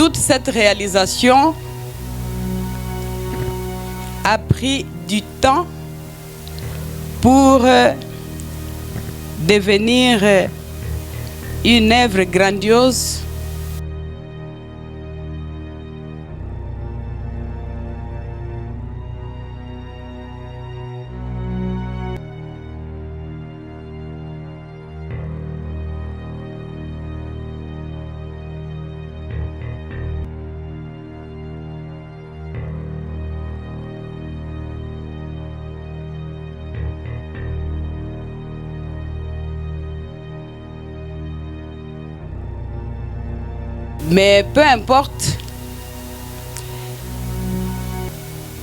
Toute cette réalisation a pris du temps pour devenir une œuvre grandiose. Mais peu importe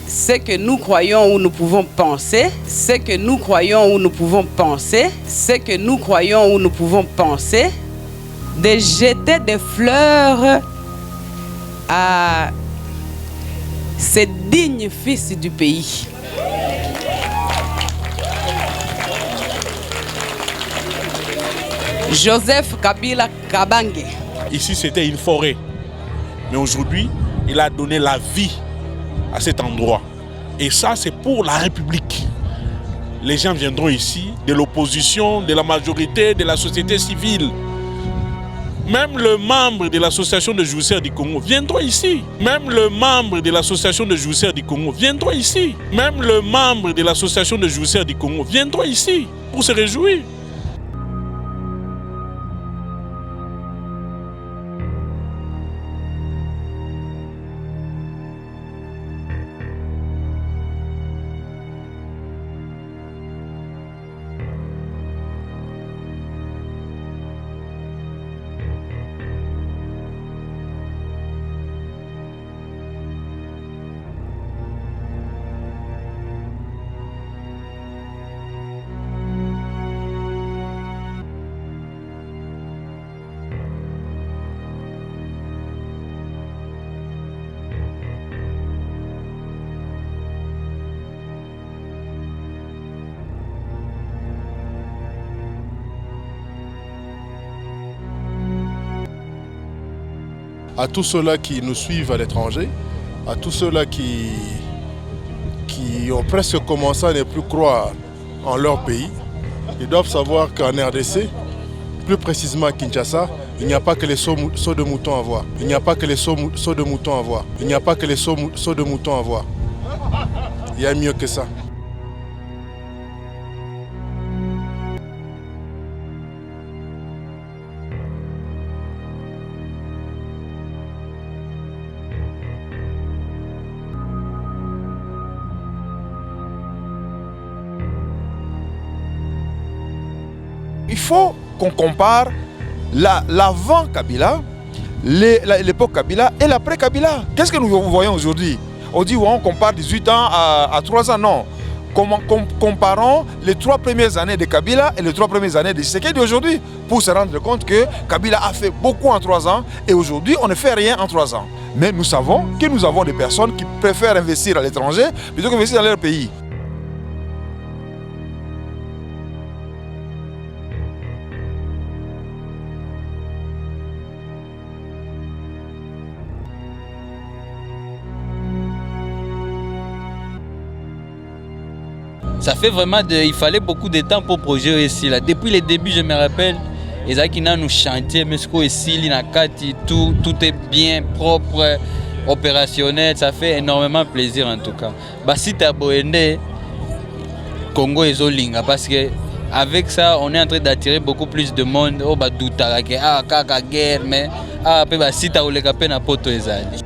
ce que nous croyons ou nous pouvons penser, ce que nous croyons ou nous pouvons penser, ce que nous croyons ou nous pouvons penser, de jeter des fleurs à ces dignes fils du pays. Joseph Kabila Kabange. Ici, c'était une forêt. Mais aujourd'hui, il a donné la vie à cet endroit. Et ça, c'est pour la République. Les gens viendront ici, de l'opposition, de la majorité, de la société civile. Même le membre de l'association de jouisseurs du Congo viendront ici. Même le membre de l'association de jouisseurs du Congo viendront ici. Même le membre de l'association de jouisseurs du Congo viendront ici pour se réjouir. À tous ceux-là qui nous suivent à l'étranger, à tous ceux-là qui ont presque commencé à ne plus croire en leur pays, ils doivent savoir qu'en RDC, plus précisément à Kinshasa, il n'y a pas que les sauts de moutons à voir. Il n'y a pas que les sauts de moutons à voir. Il n'y a pas que les sauts de moutons à voir. Il y a mieux que ça. Il faut qu'on compare l'avant Kabila, l'époque Kabila et l'après Kabila. Qu'est-ce que nous voyons aujourd'hui? On dit on compare 18 ans à 3 ans, non. Comparons les 3 premières années de Kabila et les 3 premières années de Tshisekedi d'aujourd'hui pour se rendre compte que Kabila a fait beaucoup en 3 ans et aujourd'hui on ne fait rien en 3 ans. Mais nous savons que nous avons des personnes qui préfèrent investir à l'étranger plutôt qu'investir dans leur pays. Ça fait vraiment, il fallait beaucoup de temps pour le projet ici. Là. Depuis les débuts, je me rappelle, les gens qui nous chantiers, mais ici, tout est bien propre, opérationnel. Ça fait énormément plaisir en tout cas. Si tu as Boende, Congo et Zolinga, parce que avec ça, on est en train d'attirer beaucoup plus de monde. Oh, douta, kaka guerre, mais si tu as le capé na poto ezali.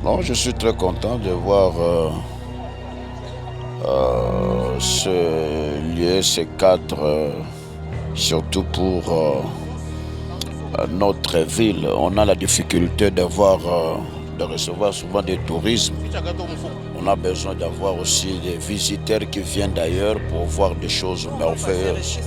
Non, je suis très content de voir ce lieu, ces cadres, surtout pour notre ville. On a la difficulté de recevoir souvent des tourismes. On a besoin d'avoir aussi des visiteurs qui viennent d'ailleurs pour voir des choses merveilleuses.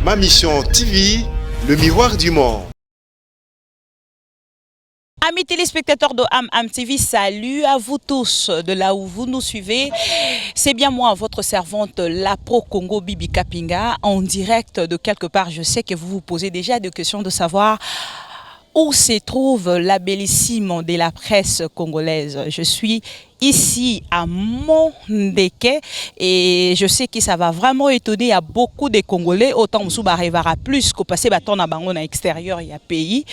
Ma Mission TV, le miroir du monde. Amis téléspectateurs de Am TV, salut à vous tous de là où vous nous suivez. C'est bien moi, votre servante, la Pro Congo Bibi Kapinga, en direct de quelque part. Je sais que vous vous posez déjà des questions de savoir où se trouve la bellissime de la presse congolaise. Je suis ici à Mondeke et je sais que ça va vraiment étonner à beaucoup de Congolais. Autant Moussouba arrivera plus qu'au passé bâton à bangon à l'extérieur il y a pays.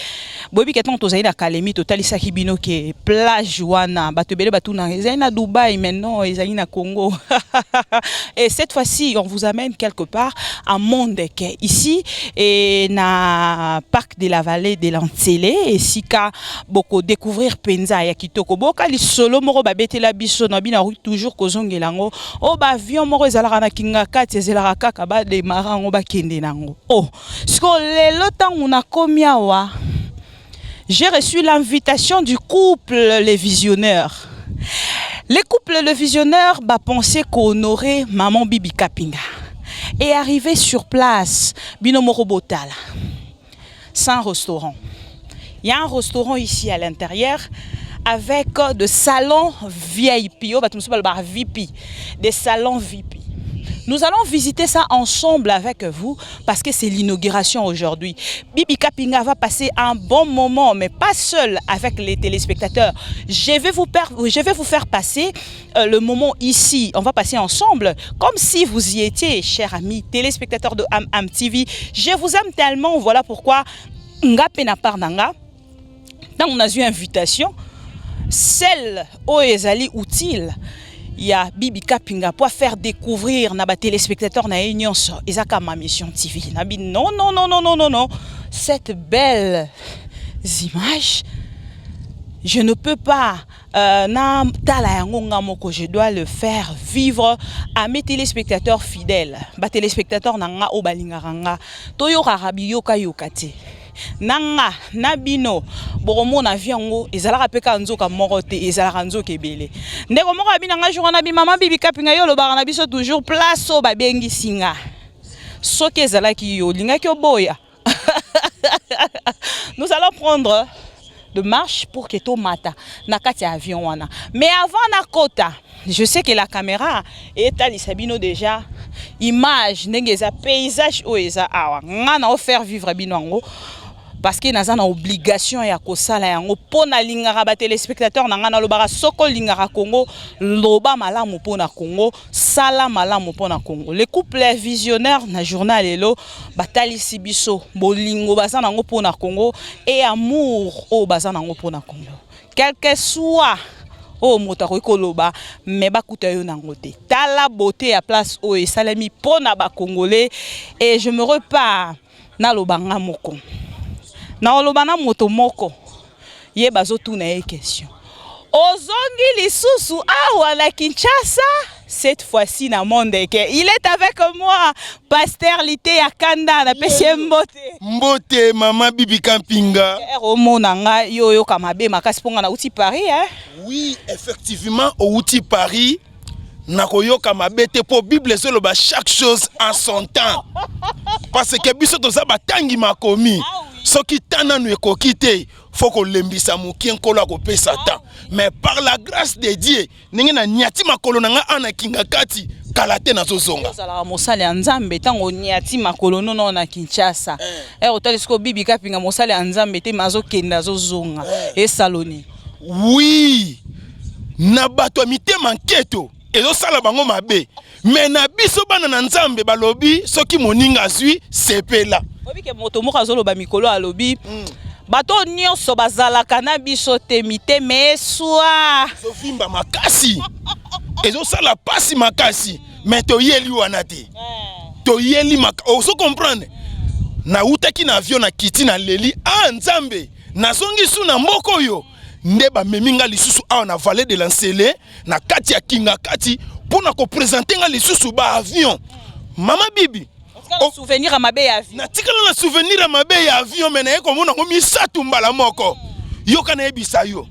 Bobi keton tozaï na Kalemi total sa kibino ke plage wana batebele batuna na Dubaï maintenant ezali na Congo. Et cette fois-ci on vous amène quelque part à Mondeke ici et na parc de la vallée de l'Antsele et sika boko découvrir penza ya kitoko boka li solo moro babete la biso na bina toujours kozongelango o ba avion moko ezalaka na kinga kati ezalaka kaka ba démarrer ngo ba kende nango. Oh siko lelo tango na komi awa j'ai reçu l'invitation du couple Les Visionnaires. Les couples Les Visionnaires bah pensaient qu'honorer maman Bibi Kapinga et arrivé sur place bino moko botala sans restaurant. Il y a un restaurant ici à l'intérieur avec des salons VIP, des salons VIP. Nous allons visiter ça ensemble avec vous parce que c'est l'inauguration aujourd'hui. Bibi Kapinga va passer un bon moment, mais pas seul avec les téléspectateurs. Je vais vous faire passer le moment ici. On va passer ensemble comme si vous y étiez, chers amis téléspectateurs de Am TV. Je vous aime tellement, voilà pourquoi nga pena parnanga. Dans on a eu invitation, celle où ezali utile. Il y a Bibi Kapinga pour faire découvrir na ba téléspectateurs na nyonso ezaka Ma Mission TV. Nabi non. Cette belle image, je ne peux pas je dois le faire vivre à mes téléspectateurs fidèles. Ba téléspectateurs nanga o balingaranga toyo rabiyo kayokate. Nanga nabino boromona viango ezalaka peka nzoka morote ezalaka nzoka ebele ndeko moko abinanga jour na bi mama Bibi Kapinga yo lobaka na biso toujours place o babengi singa soki ezalaki yo lingaki oboya. Nous allons prendre de marche pour que to mata na kati avion wana, mais avant na kota je sais que la caméra est à l'isabino déjà image ndengeza paysage o eza awa ngana o faire vivre binango parce que naza na obligation ya kosala yango pona lingara ba téléspectateurs na ngana lobaka soko lingara Congo loba malamu pona Congo sala malamu pona Congo. Les couples visionnaires na journal elo batali sibiso bolingo bazana ngo pona Congo et amour o bazana ngo pona Congo. Quel que soit oh motako ikoloba mais bakuta yo nango te tala beauté à place o et salami pona ba congolais et je me repars na lobanga moko na olobana moto moko ye bazotu na ye question ozongi lisusu awa na Kinshasa cette fois-ci na Mondeke. Il est avec moi Pasteur Lité Akanda na pesi mbote mama Bibi Kapinga omonanga yo kamabe makasi ponga na uti Paris hein. Oui effectivement au uti Paris na koyoka mabete po Bible soloba chaque chose en son temps parce que biso toza batangi makomi soki tana nu ekoki te faut ko lembisa muki nkolo akopesa ta mais par la grâce de Dieu ningi na nyati makolo nanga ana kinga kati kalate na zozonga sala mosale nzambe tango nyati makolo nono na Kinshasa otalisko Bibi Kapinga mosale nzambe te mazo kenda zozonga e saloni oui na bato mitema nketo ezo sala bango mabe mais na biso bana na nzambe balobi soki moninga zui sepela obi ke moto moko azoloba mikolo alobi bato nyonso bazalaka na biso te miteme eswa zovimba makasi ezo sala pasi makasi mais toyeli wana te toyeli oso comprendre na utaki na avion na kiti na leli nzambe na songi su na mboko yo nde ba meminga lisusu awa na vallée de l'Antsele na kati ya kinga kati pona ko présenter nga lisusu ba avion mama Bibi souvenir à ma belle avion na tikala na souvenir à ma belle avion mais na ko mona ko misatu mbala moko yoka na ebisa yo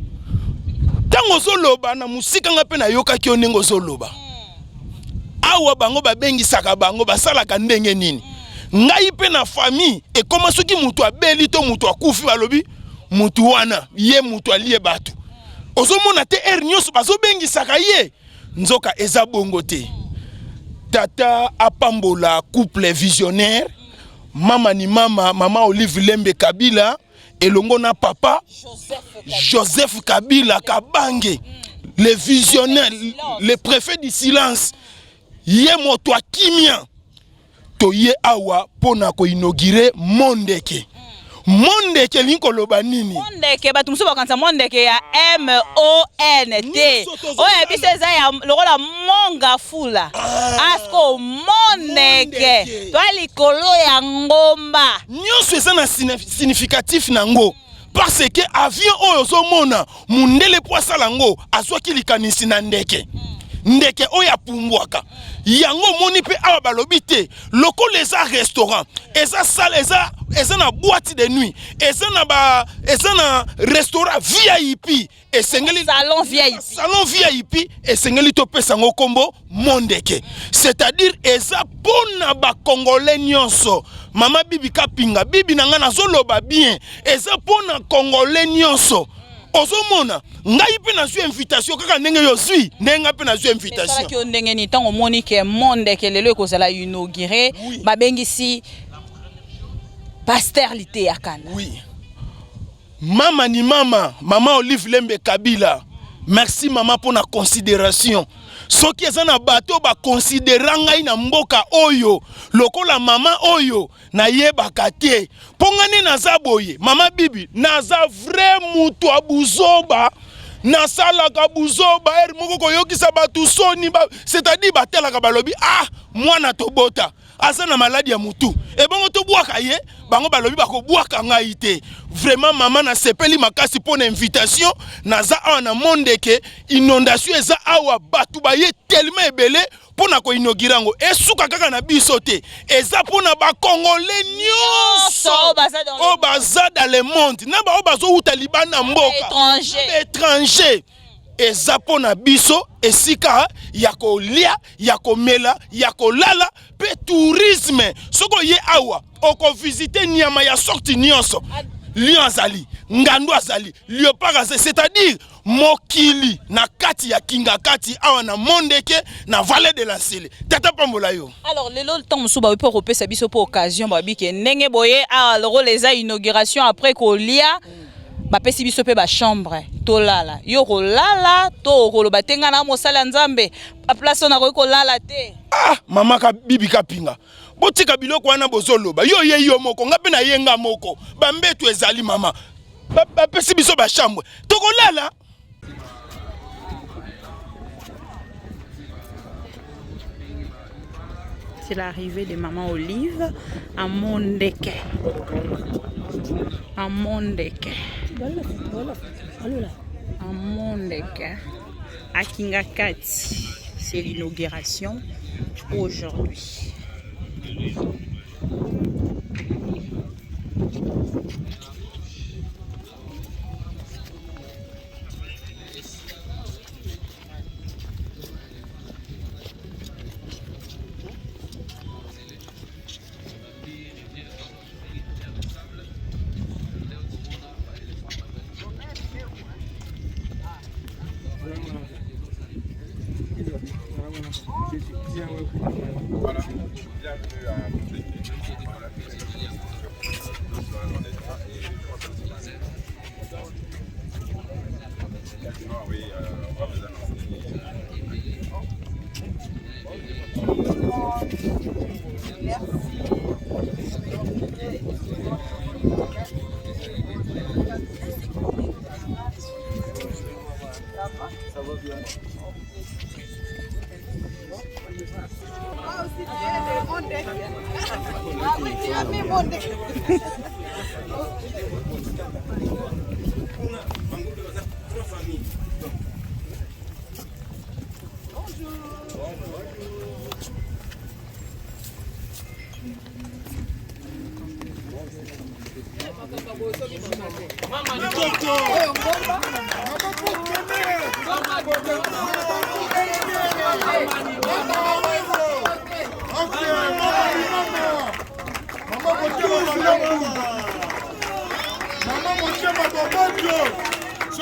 tango zoloba na musika nga pe na yoka ki onengo zoloba awa bango babengisaka bango basalaka ndenge nini ngai pe na famille et comment soki mutu abeli to mutu akufi balobi mutu wana ye mutu alie batu ozomona te nyonso bazobengisaka ye nzoka eza bongo te. Tata apambola couple visionnaire mama ni mama Olive Lembe Kabila elongo na papa Joseph Kabila Kabange, le visionnaire, le préfet du silence. Ye moto kimia to ye awa pona ko inaugurer Mondeke. Mondeke linko loba nini? Mondeke batu muso bakanza Mondeke ya M-O-N-T. Oye biseza ya lokola monga fula. Asko Mondeke. Toi likolo ya ngomba. Nyonso eza na significatif nango. Parce que avion oyo zo mona mundele po salango azwaki likanisi na ndeke. Ndeke oya pumbwaka. Yango moni pe awa balobi te loko les restaurants eza salle eza na boîte de nuit eza na restaurant VIP esengeli salon VIP esengeli to pesa ngo kombo Mondeke, c'est-à-dire eza pona ba congolais nyonso. Mama Bibi Kapinga bibi nanga nazoloba bien eza pona congolais nyonso. Ozomona ngai pe na zwi invitation kaka ndenge yo zwi ndenga pe na zwi invitation ki ndenge ni tango moni ke Mondeke lelo kozala inauguré babengisi pasteur lité yakana. Oui. Mama ni mama Olive Lembe Kabila. Merci maman pour la considération. Soki ezana bato ba considérer ngai na mboka oyo lokola mama oyo na yebaka te pongani naza boye mama Bibi naza vrai mutu abuzoba na sala ka buzoba moko koyokisa batu soni c'est-à-dire batelaka balobi mwana tobota asa na maladie ya mutu e bongo to bwaka ye bango balobi bako bwaka ngai te. Vraiment maman na sepeli makasi pona invitation naza awa na Mondeke inondation eza awa batu ba ye tellement ebele pona ko inaugurer ngo esuka kaka na biso te eza pona ba congolais nyonso o baza dans le monde na ba o bazo uta libana mboka étranger eza pona biso esika ya kolia ya komela ya kolala pe tourisme soko ye awa oko visiter nyama ya sorti nyonso lion azali ngando azali léopard azali, c'est-à-dire mokili na kati ya kinga kati awa na Mondeke na vallée de la Sile tata pambola yo. Alors le temps musuba pe repesa biso pour occasion babi ke ndenge boye alors les inauguration après kolia bapesi biso pe ba chambre tolala yo kolala to koloba tenga na mosala nzambe pa place na ko kolala te. Mama Bibi Kapinga botika biloko wana bozoloba yo ye yo moko ngape na yenga moko bambetu ezali mama bapesi biso ba chambre to kolala. C'est l'arrivée de maman Olive à Mondeke. À Mondeke. À Mondeke. À Kingakati. C'est l'inauguration aujourd'hui.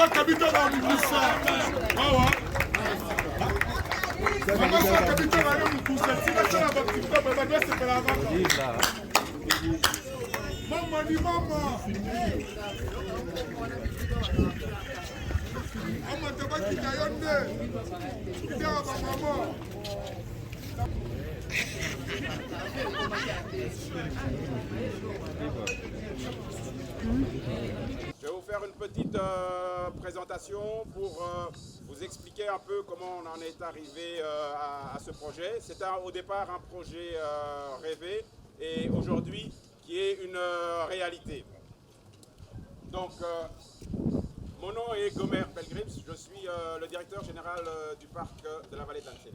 Je vais vous faire une petite présentation pour vous expliquer un peu comment on en est arrivé à ce projet. C'était au départ un projet rêvé et aujourd'hui qui est une réalité. Donc, mon nom est Gomer Pelgrims, je suis le directeur général du parc de la vallée d'Ansele.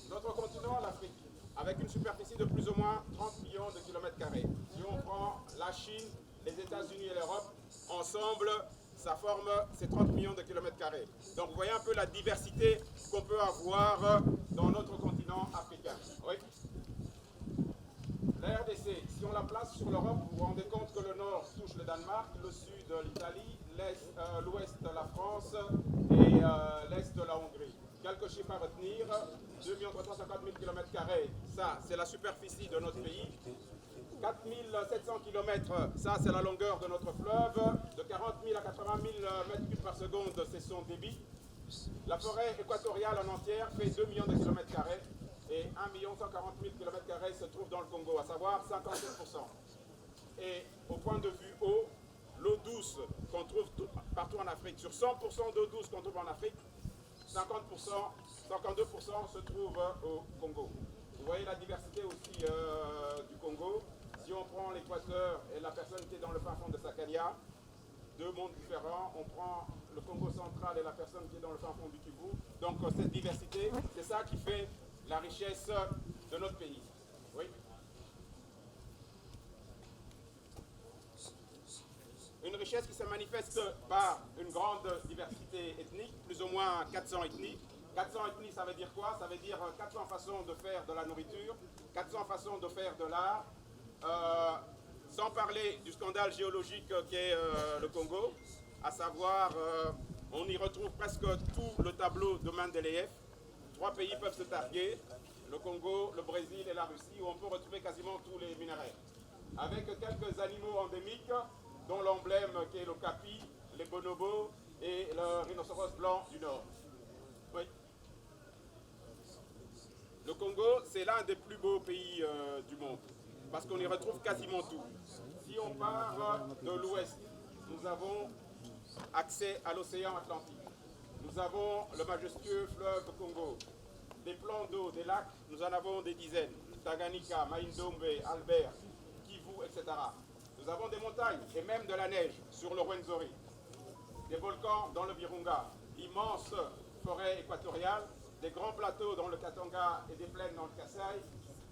Notre continent, l'Afrique, avec une superficie de plus ou moins 30 millions de kilomètres carrés. Si on prend la Chine, les États-Unis et l'Europe, ensemble, ça forme ces 30 millions de kilomètres carrés. Donc vous voyez un peu la diversité qu'on peut avoir dans notre continent africain. Oui. La RDC, si on la place sur l'Europe, vous vous rendez compte que le nord touche le Danemark, le sud l'Italie, l'ouest la France et l'est la Hongrie. Quelques chiffres à retenir, 2 350 000 km², ça c'est la superficie de notre pays. 4 700 km, ça c'est la longueur de notre fleuve. De 40 000 à 80 000 m3 par seconde, c'est son débit. La forêt équatoriale en entière fait 2 millions de km². Et 1 140 000 km² se trouve dans le Congo, à savoir 57%. Et au point de vue eau, l'eau douce qu'on trouve partout en Afrique, sur 100% d'eau douce qu'on trouve en Afrique, 50%, 52% se trouve au Congo. Vous voyez la diversité aussi du Congo. Si on prend l'Équateur et la personne qui est dans le fin fond de Sakalia, deux mondes différents. On prend le Congo central et la personne qui est dans le fin fond du Kivu. Donc cette diversité, c'est ça qui fait la richesse de notre pays. Oui. Une richesse qui se manifeste par une grande diversité ethnique, plus ou moins 400 ethnies. 400 ethnies, ça veut dire quoi? Ça veut dire 400 façons de faire de la nourriture, 400 façons de faire de l'art, sans parler du scandale géologique qu'est le Congo, à savoir, on y retrouve presque tout le tableau de Mendeleïev. 3 pays peuvent se targuer, le Congo, le Brésil et la Russie, où on peut retrouver quasiment tous les minerais. Avec quelques animaux endémiques, dont l'emblème qui est le capi, les bonobos et le rhinocéros blanc du Nord. Oui. Le Congo, c'est l'un des plus beaux pays du monde, parce qu'on y retrouve quasiment tout. Si on part de l'ouest, nous avons accès à l'océan Atlantique. Nous avons le majestueux fleuve Congo. Des plans d'eau, des lacs, nous en avons des dizaines. Tanganyika, Maïndombe, Albert, Kivu, etc. Nous avons des montagnes et même de la neige sur le Rwenzori. Des volcans dans le Virunga. D'immenses forêts équatoriales. Des grands plateaux dans le Katanga et des plaines dans le Kasaï.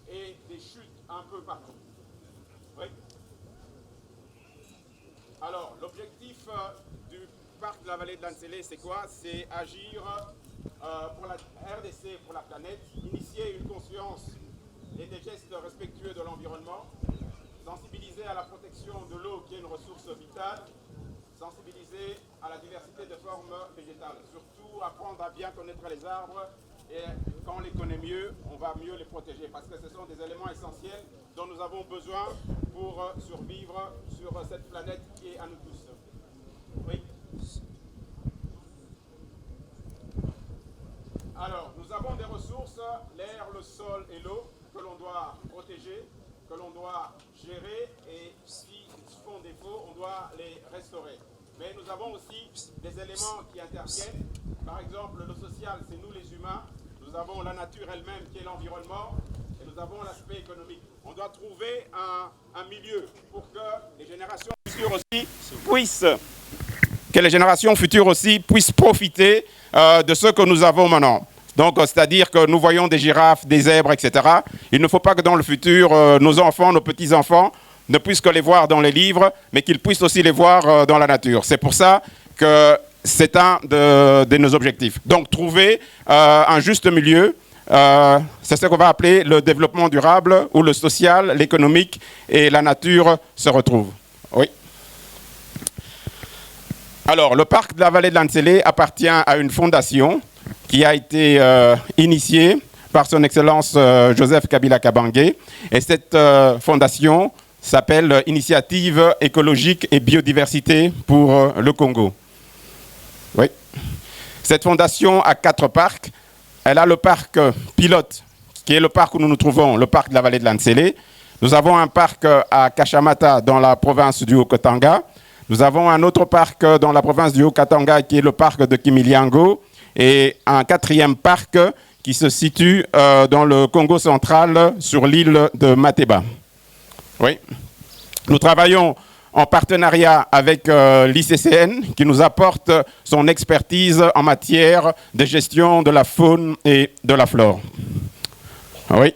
Et des chutes un peu partout. Oui. Alors, l'objectif du parc de la vallée de l'Ansele, c'est quoi? C'est agir pour la RDC, pour la planète, initier une conscience et des gestes respectueux de l'environnement, sensibiliser à la protection de l'eau qui est une ressource vitale, sensibiliser à la diversité de formes végétales, surtout apprendre à bien connaître les arbres et quand on les connaît mieux, on va mieux les protéger parce que ce sont des éléments essentiels dont nous avons besoin pour survivre sur cette planète qui est à nous tous. Oui. Alors, nous avons des ressources, l'air, le sol et l'eau, que l'on doit protéger, que l'on doit gérer, et s'ils font défaut, on doit les restaurer. Mais nous avons aussi des éléments qui interviennent. Par exemple, le social, c'est nous les humains. Nous avons la nature elle-même qui est l'environnement, et nous avons l'aspect économique. On doit trouver un milieu pour que les générations futures aussi puissent profiter de ce que nous avons maintenant. Donc, c'est-à-dire que nous voyons des girafes, des zèbres, etc. Il ne faut pas que dans le futur, nos enfants, nos petits-enfants ne puissent que les voir dans les livres, mais qu'ils puissent aussi les voir dans la nature. C'est pour ça que c'est un de nos objectifs. Donc, trouver un juste milieu, c'est ce qu'on va appeler le développement durable, où le social, l'économique et la nature se retrouvent. Oui. Alors, le parc de la vallée de l'Ansele appartient à une fondation qui a été initiée par son Excellence Joseph Kabila Kabange. Et cette fondation s'appelle Initiative écologique et biodiversité pour le Congo. Oui. Cette fondation a 4 parcs. Elle a le parc pilote, qui est le parc où nous nous trouvons, le parc de la vallée de l'Ansele. Nous avons un parc à Kashamata, dans la province du Haut-Katanga. Nous avons un autre parc dans la province du Haut-Katanga, qui est le parc de Kimiliango. Et un 4e parc qui se situe dans le Congo central, sur l'île de Mateba. Oui. Nous travaillons en partenariat avec l'ICCN, qui nous apporte son expertise en matière de gestion de la faune et de la flore. Oui.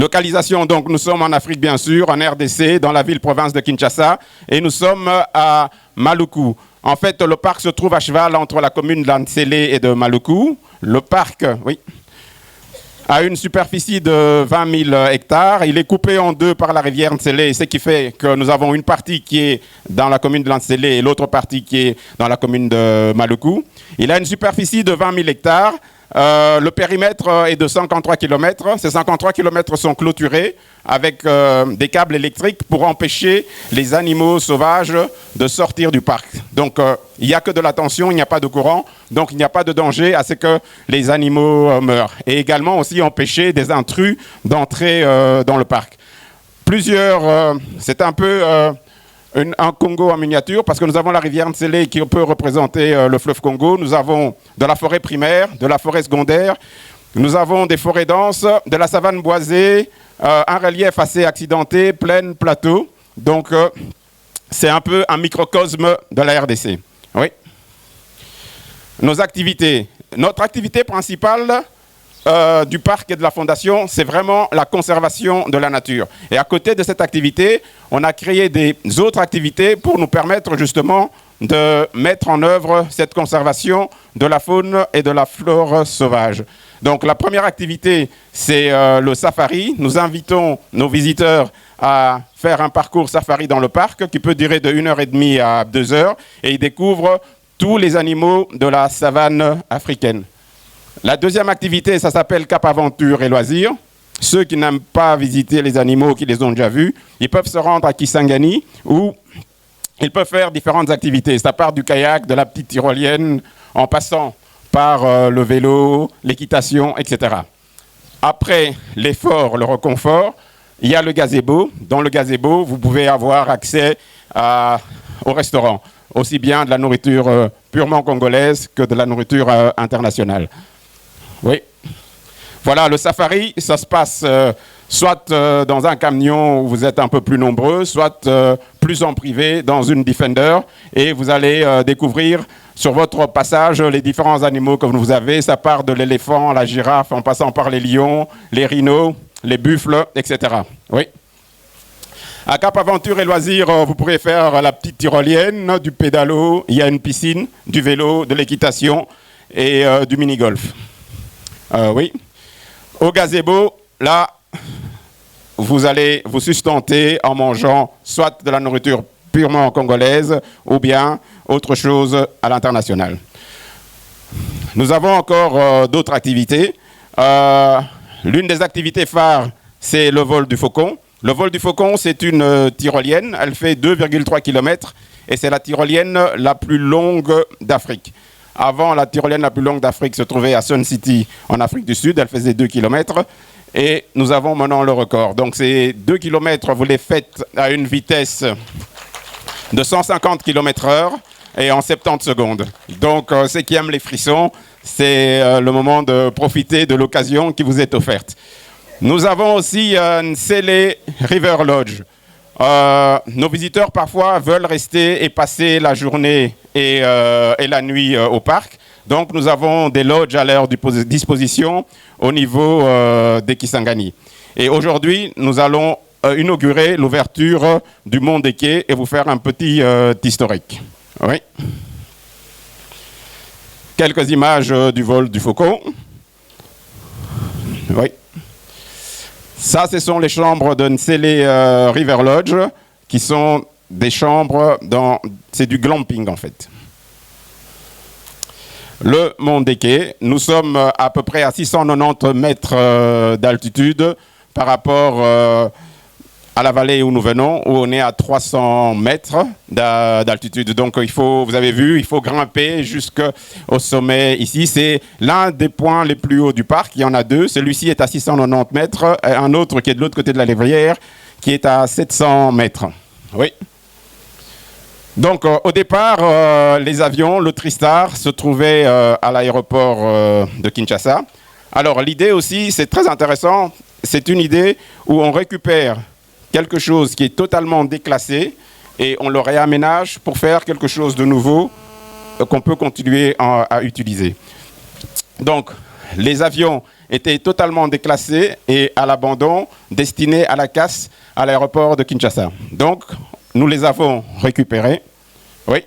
Localisation, donc, nous sommes en Afrique, bien sûr, en RDC, dans la ville-province de Kinshasa, et nous sommes à Maluku. En fait, le parc se trouve à cheval entre la commune de l'Ansele et de Maluku. Le parc, oui, a une superficie de 20 000 hectares. Il est coupé en 2 par la rivière Nsele, ce qui fait que nous avons une partie qui est dans la commune de l'Ansele et l'autre partie qui est dans la commune de Maluku. Il a une superficie de 20 000 hectares. Le périmètre est de 53 km. Ces 53 km sont clôturés avec des câbles électriques pour empêcher les animaux sauvages de sortir du parc. Donc, il n'y a que de la tension, il n'y a pas de courant, donc il n'y a pas de danger à ce que les animaux meurent. Et également aussi empêcher des intrus d'entrer dans le parc. C'est un peu un Congo en miniature, parce que nous avons la rivière Nsele qui peut représenter le fleuve Congo. Nous avons de la forêt primaire, de la forêt secondaire. Nous avons des forêts denses, de la savane boisée, un relief assez accidenté, plaine, plateau. Donc, c'est un peu un microcosme de la RDC. Oui. Nos activités. Notre activité principale du parc et de la fondation, c'est vraiment la conservation de la nature. Et à côté de cette activité, on a créé des autres activités pour nous permettre justement de mettre en œuvre cette conservation de la faune et de la flore sauvage. Donc la première activité, c'est le safari. Nous invitons nos visiteurs à faire un parcours safari dans le parc qui peut durer de 1h30 à 2h et ils découvrent tous les animaux de la savane africaine. La deuxième activité, ça s'appelle Cap Aventure et Loisirs. Ceux qui n'aiment pas visiter les animaux, qui les ont déjà vus, ils peuvent se rendre à Kisangani où ils peuvent faire différentes activités. Ça part du kayak, de la petite tyrolienne, en passant par le vélo, l'équitation, etc. Après l'effort, le reconfort, il y a le gazebo. Dans le gazebo, vous pouvez avoir accès au restaurant, aussi bien de la nourriture purement congolaise que de la nourriture internationale. Oui. Voilà, le safari, ça se passe soit dans un camion où vous êtes un peu plus nombreux, soit plus en privé dans une Defender, et vous allez découvrir sur votre passage les différents animaux que vous avez. Ça part de l'éléphant, la girafe, en passant par les lions, les rhinos, les buffles, etc. Oui. À Cap Aventure et Loisirs, vous pourrez faire la petite tyrolienne, du pédalo, il y a une piscine, du vélo, de l'équitation et du mini-golf. Oui. Au gazebo, là, vous allez vous sustenter en mangeant soit de la nourriture purement congolaise ou bien autre chose à l'international. Nous avons encore d'autres activités. L'une des activités phares, c'est le vol du faucon. Le vol du faucon, c'est une tyrolienne. Elle fait 2,3 km et c'est la tyrolienne la plus longue d'Afrique. Avant, la tyrolienne la plus longue d'Afrique se trouvait à Sun City, en Afrique du Sud. Elle faisait 2 km. Et nous avons maintenant le record. Donc, ces 2 km, vous les faites à une vitesse de 150 km/h et en 70 secondes. Donc, ceux qui aiment les frissons, c'est le moment de profiter de l'occasion qui vous est offerte. Nous avons aussi Nsele River Lodge. Nos visiteurs parfois veulent rester et passer la journée et la nuit au parc. Donc nous avons des lodges à leur disposition au niveau des Kisangani. Et aujourd'hui, nous allons inaugurer l'ouverture du Mont des Quais et vous faire un petit historique. Oui. Quelques images du vol du faucon. Oui. Ça, ce sont les chambres de Nsele River Lodge qui sont des chambres, c'est du glamping en fait. Le Mont Deke, nous sommes à peu près à 690 mètres d'altitude par rapport à la vallée où nous venons, où on est à 300 mètres d'altitude. Donc vous avez vu, il faut grimper jusqu'au sommet ici. C'est l'un des points les plus hauts du parc. Il y en a deux. Celui-ci est à 690 mètres, et un autre qui est de l'autre côté de la Lévrière, qui est à 700 mètres. Oui. Donc au départ, les avions, le Tristar, se trouvaient à l'aéroport de Kinshasa. Alors l'idée aussi, c'est très intéressant, c'est une idée où on récupère quelque chose qui est totalement déclassé et on le réaménage pour faire quelque chose de nouveau qu'on peut continuer à utiliser. Donc, les avions étaient totalement déclassés et à l'abandon, destinés à la casse à l'aéroport de Kinshasa. Donc, nous les avons récupérés. Oui.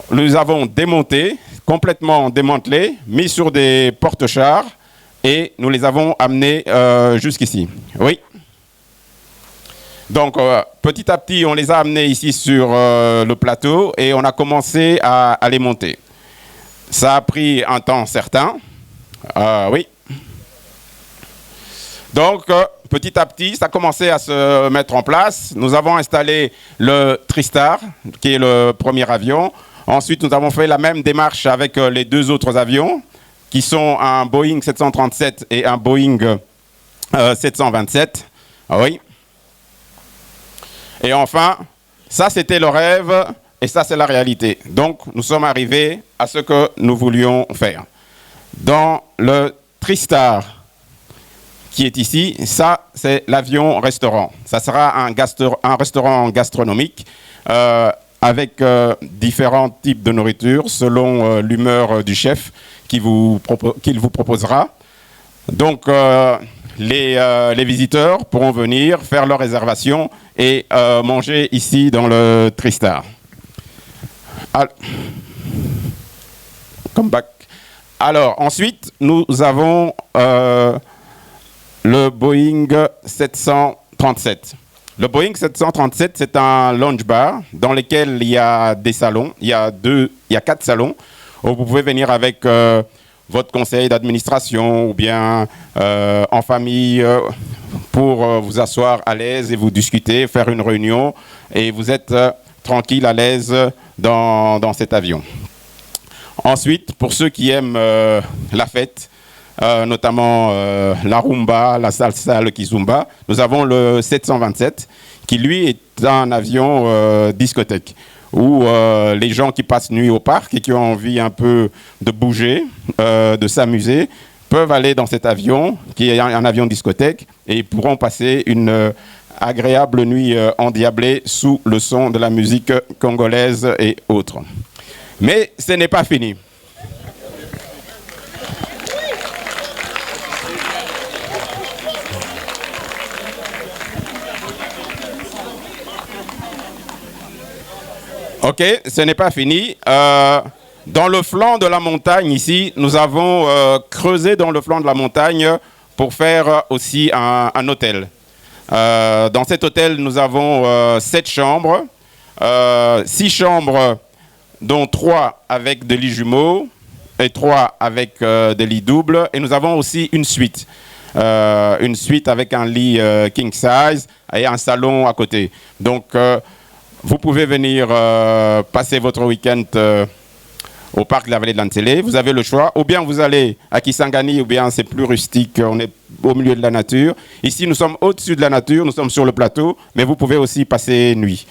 Nous les avons démontés, complètement démantelés, mis sur des porte-chars et nous les avons amenés jusqu'ici. Oui. Donc, petit à petit, on les a amenés ici sur le plateau et on a commencé à les monter. Ça a pris un temps certain. Oui. Donc, petit à petit, ça a commencé à se mettre en place. Nous avons installé le Tristar, qui est le premier avion. Ensuite, nous avons fait la même démarche avec les deux autres avions, qui sont un Boeing 737 et un Boeing 727. Oui. Et enfin, ça c'était le rêve et ça c'est la réalité. Donc nous sommes arrivés à ce que nous voulions faire. Dans le Tristar qui est ici, ça c'est l'avion-restaurant. Ça sera un restaurant gastronomique avec différents types de nourriture selon l'humeur du chef qu'il vous proposera. Donc les visiteurs pourront venir faire leur réservation et manger ici dans le Tristar. Come back. Alors, ensuite, nous avons le Boeing 737. Le Boeing 737, c'est un lounge bar dans lequel il y a des salons. Il y a 4 salons où vous pouvez venir avec votre conseil d'administration ou bien en famille pour vous asseoir à l'aise et vous discuter, faire une réunion et vous êtes tranquille, à l'aise dans cet avion. Ensuite, pour ceux qui aiment la fête, notamment la rumba, la salsa, le kizumba, nous avons le 727 qui lui est un avion discothèque où les gens qui passent nuit au parc et qui ont envie un peu de bouger, de s'amuser, peuvent aller dans cet avion, qui est un avion discothèque, et ils pourront passer une agréable nuit endiablée sous le son de la musique congolaise et autres. Mais ce n'est pas fini. Ok, ce n'est pas fini. Dans le flanc de la montagne ici, nous avons creusé dans le flanc de la montagne pour faire aussi un hôtel. Dans cet hôtel, nous avons 7 chambres, 6 chambres dont 3 avec des lits jumeaux et 3 avec des lits doubles. Et nous avons aussi une suite avec un lit king size et un salon à côté. Donc, vous pouvez venir passer votre week-end au parc de la vallée de l'Ansele. Vous avez le choix. Ou bien vous allez à Kisangani, ou bien c'est plus rustique, on est au milieu de la nature. Ici, nous sommes au-dessus de la nature, nous sommes sur le plateau, mais vous pouvez aussi passer nuit.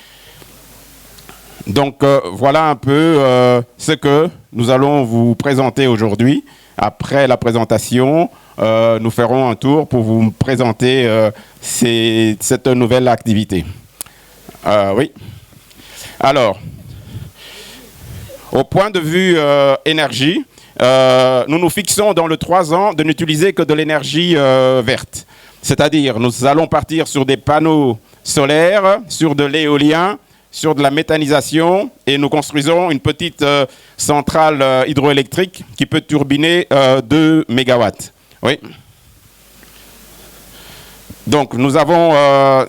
Donc, voilà un peu ce que nous allons vous présenter aujourd'hui. Après la présentation, nous ferons un tour pour vous présenter cette nouvelle activité. Oui. Alors, au point de vue énergie, nous nous fixons dans le 3 ans de n'utiliser que de l'énergie verte. C'est-à-dire, nous allons partir sur des panneaux solaires, sur de l'éolien, sur de la méthanisation, et nous construisons une petite centrale hydroélectrique qui peut turbiner 2 mégawatts. Oui. Donc nous avons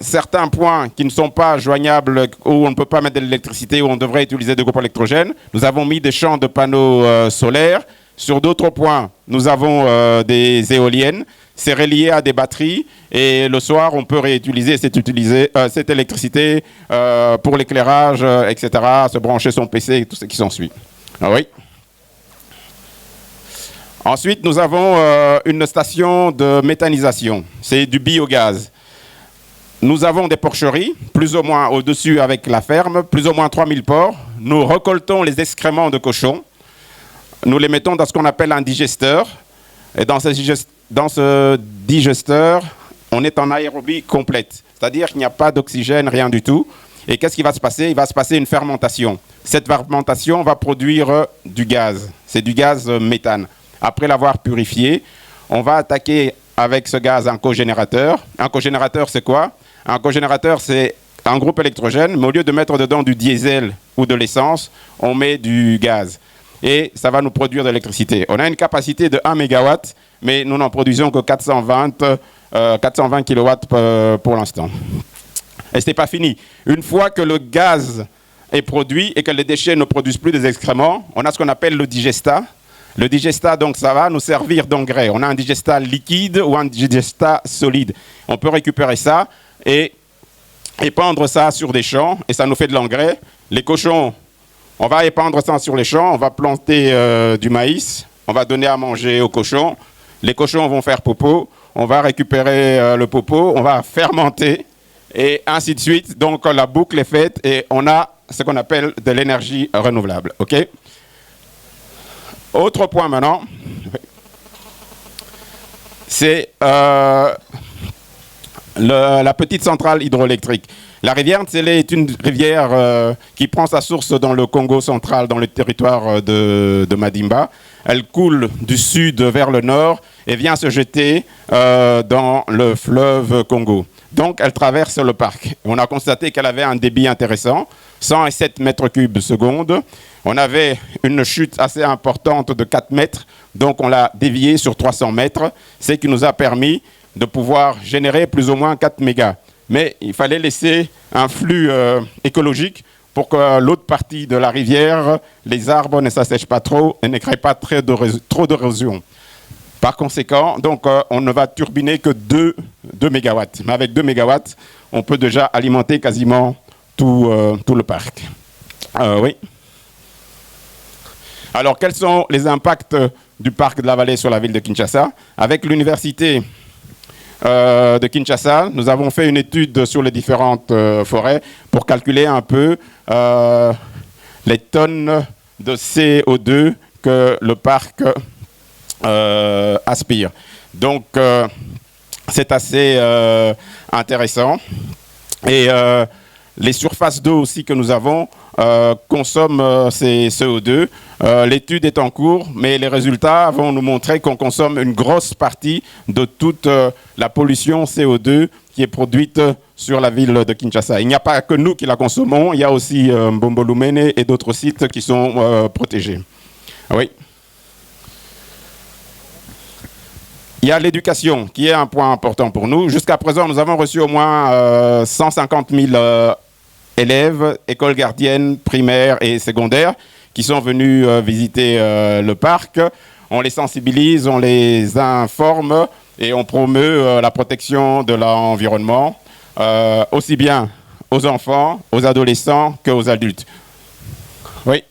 certains points qui ne sont pas joignables, où on ne peut pas mettre de l'électricité, où on devrait utiliser des groupes électrogènes. Nous avons mis des champs de panneaux solaires. Sur d'autres points, nous avons des éoliennes. C'est relié à des batteries et le soir, on peut réutiliser cette électricité pour l'éclairage, etc., se brancher son PC et tout ce qui s'ensuit. Ah oui. Ensuite, nous avons une station de méthanisation. C'est du biogaz. Nous avons des porcheries, plus ou moins au-dessus avec la ferme, plus ou moins 3000 porcs. Nous récoltons les excréments de cochons. Nous les mettons dans ce qu'on appelle un digesteur. Et dans ce digesteur, on est en aérobie complète. C'est-à-dire qu'il n'y a pas d'oxygène, rien du tout. Et qu'est-ce qui va se passer? Il va se passer une fermentation. Cette fermentation va produire du gaz. C'est du gaz méthane. Après l'avoir purifié, on va attaquer avec ce gaz un cogénérateur. Un cogénérateur, c'est quoi? Un cogénérateur, c'est un groupe électrogène, mais au lieu de mettre dedans du diesel ou de l'essence, on met du gaz. Et ça va nous produire de l'électricité. On a une capacité de 1 MW, mais nous n'en produisons que 420 kW pour l'instant. Et ce n'est pas fini. Une fois que le gaz est produit et que les déchets ne produisent plus des excréments, on a ce qu'on appelle le digestat. Le digestat, donc, ça va nous servir d'engrais. On a un digestat liquide ou un digestat solide. On peut récupérer ça et épandre ça sur des champs et ça nous fait de l'engrais. Les cochons, on va épandre ça sur les champs, on va planter du maïs, on va donner à manger aux cochons. Les cochons vont faire popo, on va récupérer le popo, on va fermenter et ainsi de suite. Donc, la boucle est faite et on a ce qu'on appelle de l'énergie renouvelable. OK? Autre point maintenant, c'est la petite centrale hydroélectrique. La rivière Ntsélé est une rivière qui prend sa source dans le Congo central, dans le territoire de Madimba. Elle coule du sud vers le nord et vient se jeter dans le fleuve Congo. Donc, elle traverse le parc. On a constaté qu'elle avait un débit intéressant, 107 mètres cubes seconde. On avait une chute assez importante de 4 mètres, donc on l'a déviée sur 300 mètres, ce qui nous a permis de pouvoir générer plus ou moins 4 mégas. Mais il fallait laisser un flux écologique pour que l'autre partie de la rivière, les arbres ne s'assèchent pas trop et ne créent pas trop d'érosion. Par conséquent, donc, on ne va turbiner que 2 mégawatts. Mais avec 2 mégawatts, on peut déjà alimenter quasiment tout le parc. Oui. Alors, quels sont les impacts du parc de la Vallée sur la ville de Kinshasa? Avec l'université de Kinshasa, nous avons fait une étude sur les différentes forêts pour calculer un peu les tonnes de CO2 que le parc aspire. Donc, c'est assez intéressant. Et les surfaces d'eau aussi que nous avons consomment ces CO2. L'étude est en cours, mais les résultats vont nous montrer qu'on consomme une grosse partie de toute la pollution CO2 qui est produite sur la ville de Kinshasa. Il n'y a pas que nous qui la consommons, il y a aussi Mbombolumene et d'autres sites qui sont protégés. Oui. Il y a l'éducation qui est un point important pour nous. Jusqu'à présent, nous avons reçu au moins 150 000 élèves, écoles gardiennes, primaires et secondaires, qui sont venus visiter le parc. On les sensibilise, on les informe et on promeut la protection de l'environnement, aussi bien aux enfants, aux adolescents qu'aux adultes. Oui.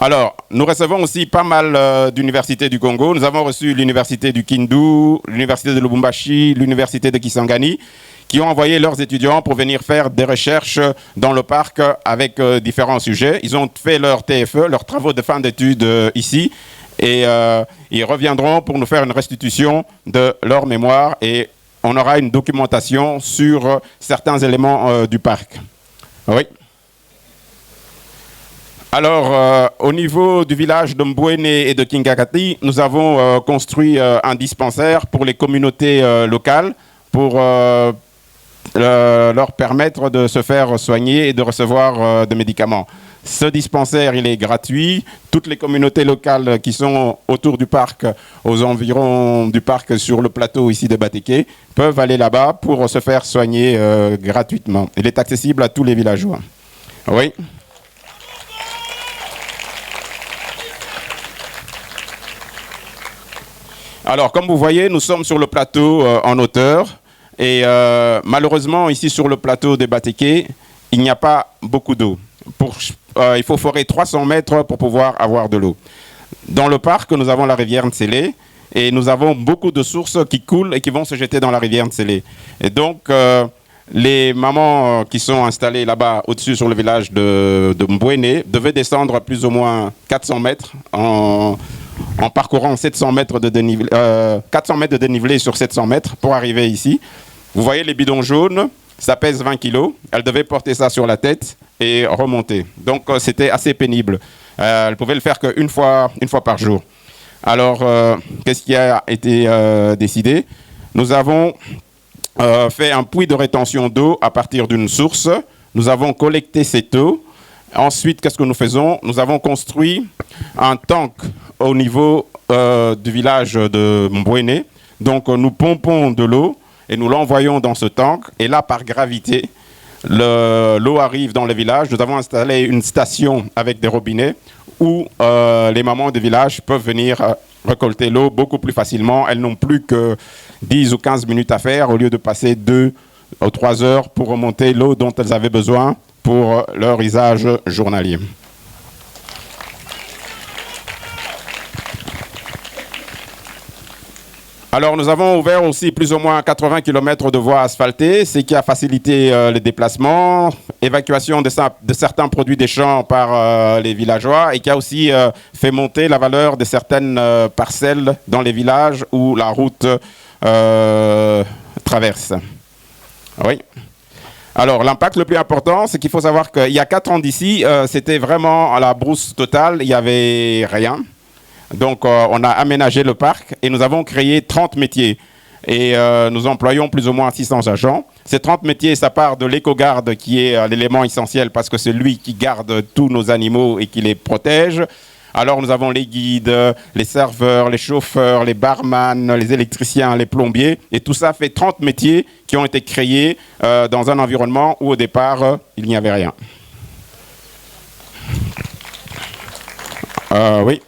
Alors, nous recevons aussi pas mal d'universités du Congo. Nous avons reçu l'université du Kindu, l'université de Lubumbashi, l'université de Kisangani, qui ont envoyé leurs étudiants pour venir faire des recherches dans le parc avec différents sujets. Ils ont fait leur TFE, leurs travaux de fin d'études ici, et ils reviendront pour nous faire une restitution de leur mémoire et on aura une documentation sur certains éléments du parc. Oui. Alors, au niveau du village de Mbouene et de Kingakati, nous avons construit un dispensaire pour les communautés locales pour leur permettre de se faire soigner et de recevoir des médicaments. Ce dispensaire, il est gratuit. Toutes les communautés locales qui sont autour du parc, aux environs du parc sur le plateau ici de Batéké, peuvent aller là-bas pour se faire soigner gratuitement. Il est accessible à tous les villageois. Oui. Alors, comme vous voyez, nous sommes sur le plateau en hauteur. Et malheureusement, ici sur le plateau de Batéké, il n'y a pas beaucoup d'eau. Il faut forer 300 mètres pour pouvoir avoir de l'eau. Dans le parc, nous avons la rivière Ntsélé et nous avons beaucoup de sources qui coulent et qui vont se jeter dans la rivière Ntsélé. Et donc, les mamans qui sont installées là-bas au-dessus sur le village de Mbouéné devaient descendre plus ou moins 400 mètres en parcourant 700 mètres de dénivelé, 400 mètres de dénivelé sur 700 mètres pour arriver ici. Vous voyez les bidons jaunes, ça pèse 20 kilos. Elles devaient porter ça sur la tête et remonter. Donc c'était assez pénible. Elles pouvaient le faire qu'une fois par jour. Alors, qu'est-ce qui a été décidé? Nous avons fait un puits de rétention d'eau à partir d'une source. Nous avons collecté cette eau. Ensuite, qu'est-ce que nous faisons? Nous avons construit un tank au niveau du village de Mbouéné. Donc, nous pompons de l'eau et nous l'envoyons dans ce tank. Et là, par gravité, l'eau arrive dans le village. Nous avons installé une station avec des robinets où les mamans du village peuvent venir récolter l'eau beaucoup plus facilement. Elles n'ont plus que 10 ou 15 minutes à faire au lieu de passer 2 ou 3 heures pour remonter l'eau dont elles avaient besoin pour leur usage journalier. Alors, nous avons ouvert aussi plus ou moins 80 km de voies asphaltées, ce qui a facilité les déplacements, évacuation de certains produits des champs par les villageois et qui a aussi fait monter la valeur de certaines parcelles dans les villages où la route traverse. Oui. Alors, l'impact le plus important, c'est qu'il faut savoir qu'il y a 4 ans d'ici, c'était vraiment à la brousse totale, il n'y avait rien. Donc, on a aménagé le parc et nous avons créé 30 métiers. Et nous employons plus ou moins 600 agents. Ces 30 métiers, ça part de l'éco-garde qui est l'élément essentiel parce que c'est lui qui garde tous nos animaux et qui les protège. Alors, nous avons les guides, les serveurs, les chauffeurs, les barman, les électriciens, les plombiers. Et tout ça fait 30 métiers qui ont été créés dans un environnement où au départ, il n'y avait rien. Oui.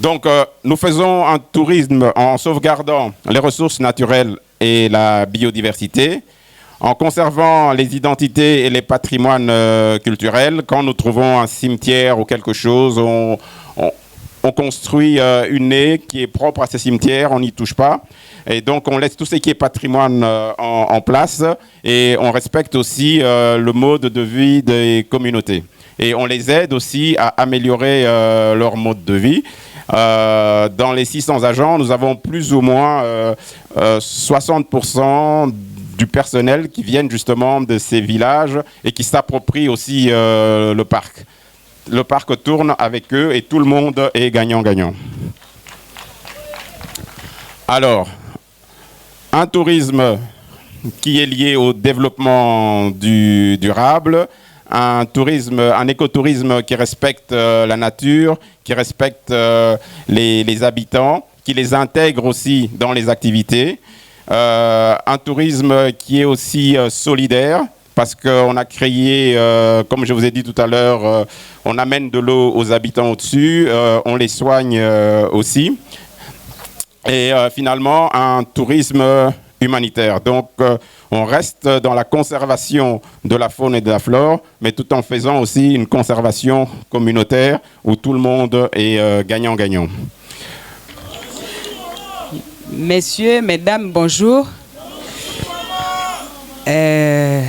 Donc, nous faisons un tourisme en sauvegardant les ressources naturelles et la biodiversité, en conservant les identités et les patrimoines culturels. Quand nous trouvons un cimetière ou quelque chose, on construit une haie qui est propre à ces cimetières, on n'y touche pas. Et donc, on laisse tout ce qui est patrimoine en place et on respecte aussi le mode de vie des communautés. Et on les aide aussi à améliorer leur mode de vie. Dans les 600 agents, nous avons plus ou moins 60% du personnel qui viennent justement de ces villages et qui s'approprient aussi le parc. Le parc tourne avec eux et tout le monde est gagnant-gagnant. Alors, un tourisme qui est lié au développement durable, un écotourisme qui respecte la nature, qui respecte les habitants, qui les intègre aussi dans les activités. Un tourisme qui est aussi solidaire, parce qu'on a créé, comme je vous ai dit tout à l'heure, on amène de l'eau aux habitants au-dessus, on les soigne aussi. Et finalement, un tourisme humanitaire. Donc, on reste dans la conservation de la faune et de la flore, mais tout en faisant aussi une conservation communautaire où tout le monde est gagnant-gagnant. Messieurs, mesdames, bonjour. C'est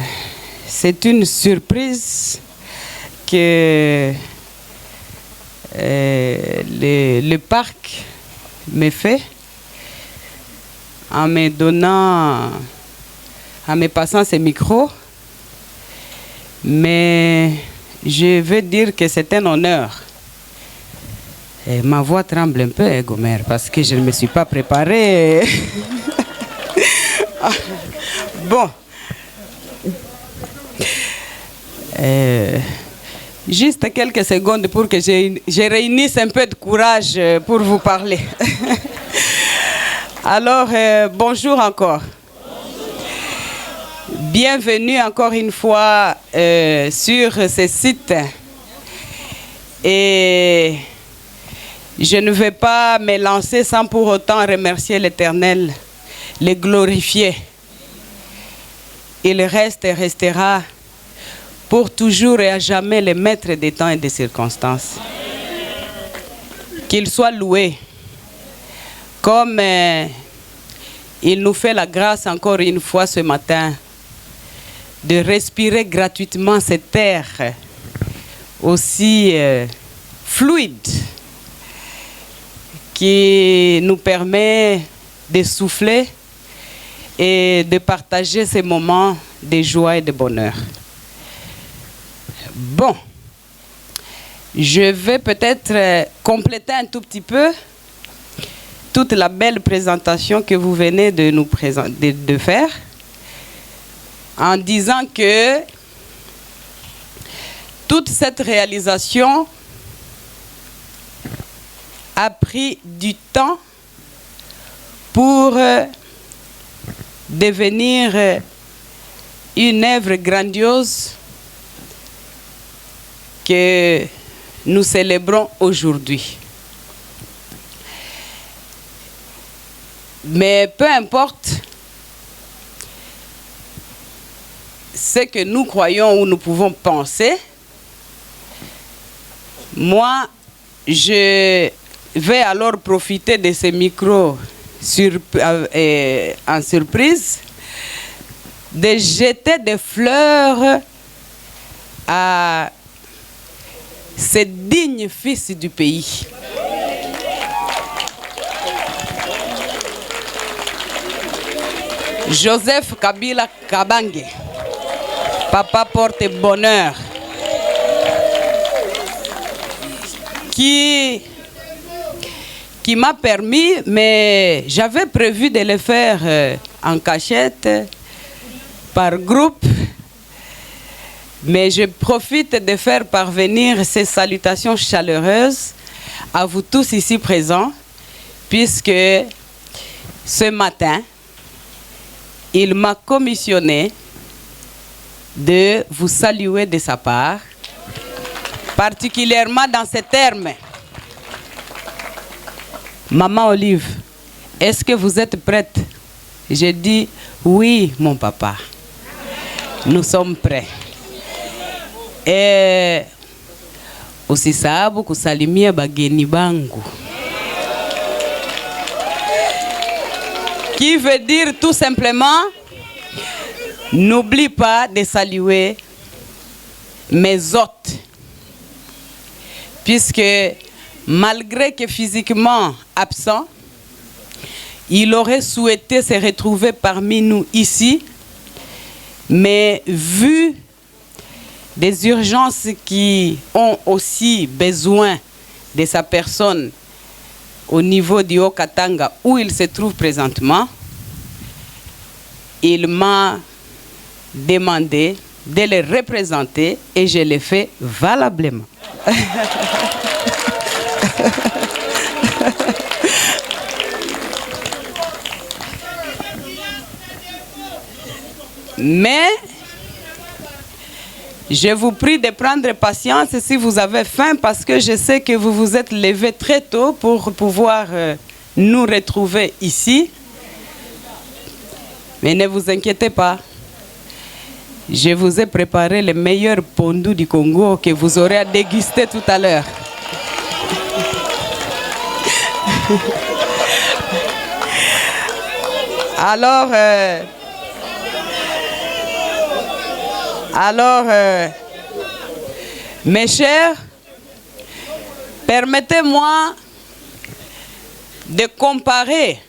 une surprise que le parc me fait en me donnant, en me passant ces micros. Mais je veux dire que c'est un honneur. Et ma voix tremble un peu, Gomer, parce que je ne me suis pas préparée. Bon. Juste quelques secondes pour que je réunisse un peu de courage pour vous parler. Alors, bonjour encore. Bienvenue encore une fois sur ce site. Et je ne vais pas me lancer sans pour autant remercier l'Éternel, le glorifier. Il reste et restera pour toujours et à jamais le maître des temps et des circonstances. Qu'il soit loué, comme il nous fait la grâce encore une fois ce matin de respirer gratuitement cet air aussi fluide qui nous permet de souffler et de partager ces moments de joie et de bonheur. Bon, je vais peut-être compléter un tout petit peu toute la belle présentation que vous venez de nous de faire en disant que toute cette réalisation a pris du temps pour devenir une œuvre grandiose que nous célébrons aujourd'hui. Mais peu importe ce que nous croyons ou nous pouvons penser, moi, je vais alors profiter de ces micros en surprise, de jeter des fleurs à ces dignes fils du pays. Joseph Kabila Kabange, papa porte bonheur, qui m'a permis, mais j'avais prévu de le faire en cachette, par groupe, mais je profite de faire parvenir ces salutations chaleureuses à vous tous ici présents, puisque ce matin, il m'a commissionné de vous saluer de sa part, particulièrement dans ces termes. Maman Olive, est-ce que vous êtes prête? J'ai dit, oui, mon papa. Nous sommes prêts. Et usisahau kusalimia bageni bangu. Qui veut dire tout simplement, n'oublie pas de saluer mes hôtes. Puisque malgré que physiquement absent, il aurait souhaité se retrouver parmi nous ici, mais vu des urgences qui ont aussi besoin de sa personne au niveau du Haut-Katanga où il se trouve présentement, il m'a demandé de le représenter et je l'ai fait valablement. Mais je vous prie de prendre patience si vous avez faim, parce que je sais que vous vous êtes levés très tôt pour pouvoir nous retrouver ici. Mais ne vous inquiétez pas. Je vous ai préparé le meilleur pondu du Congo que vous aurez à déguster tout à l'heure. Alors, mes chers, permettez-moi de comparer